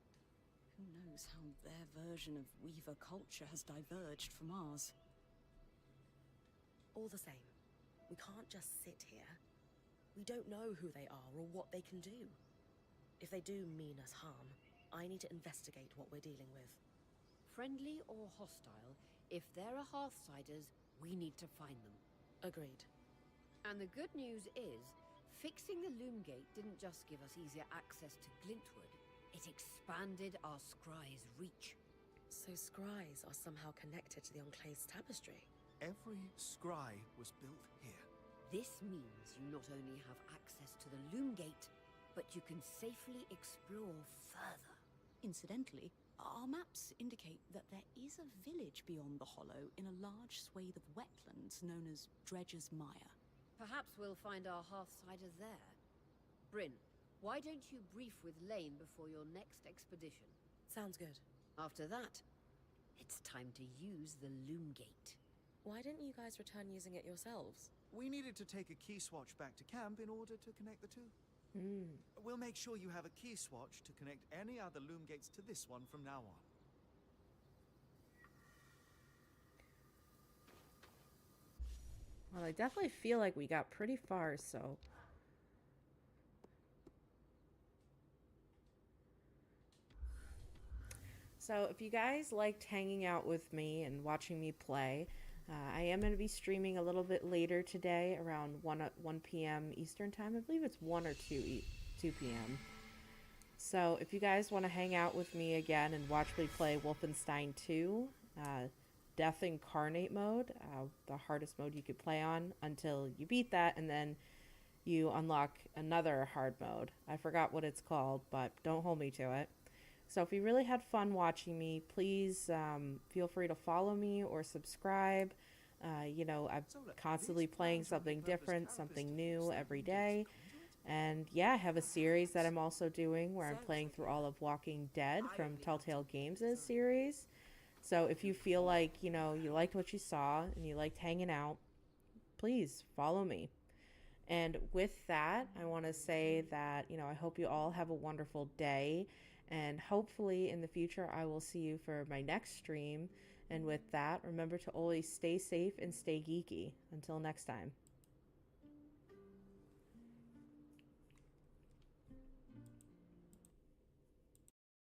Who knows how their version of Weaver culture has diverged from ours. All the same, we can't just sit here. We don't know who they are or what they can do. If they do mean us harm, I need to investigate what we're dealing with. Friendly or hostile, if there are Hearthsiders, we need to find them. Agreed. And the good news is, Fixing the loom gate didn't just give us easier access to Glintwood, it expanded our scry's reach. So scries are somehow connected to the Enclave's tapestry. Every scry was built here. This means you not only have access to the loom gate, but you can safely explore further. Incidentally, our maps indicate that there is a village beyond the Hollow in a large swathe of wetlands known as Dredger's Mire. Perhaps we'll find our Hearthsiders there. Bryn, why don't you brief with Lane before your next expedition? Sounds good. After that, it's time to use the loom gate. Why didn't you guys return using it yourselves? We needed to take a key swatch back to camp in order to connect the two. We'll make sure you have a key swatch to connect any other loom gates to this one from now on. Well, I definitely feel like we got pretty far, so... So if you guys liked hanging out with me and watching me play, I am going to be streaming a little bit later today around 1 p.m. Eastern Time. I believe it's 1 or 2 p.m. So if you guys want to hang out with me again and watch me play Wolfenstein 2, Death Incarnate mode, the hardest mode you could play on until you beat that, and then you unlock another hard mode. I forgot what it's called, but don't hold me to it. So if you really had fun watching me, please feel free to follow me or subscribe. You know, I'm constantly playing something different, something new every day. And yeah, I have a series that I'm also doing where I'm playing through all of Walking Dead from Telltale Games' series. So if you feel like, you know, you liked what you saw and you liked hanging out, please follow me. And with that, I want to say that, you know, I hope you all have a wonderful day. And hopefully in the future, I will see you for my next stream. And with that, remember to always stay safe and stay geeky. Until next time.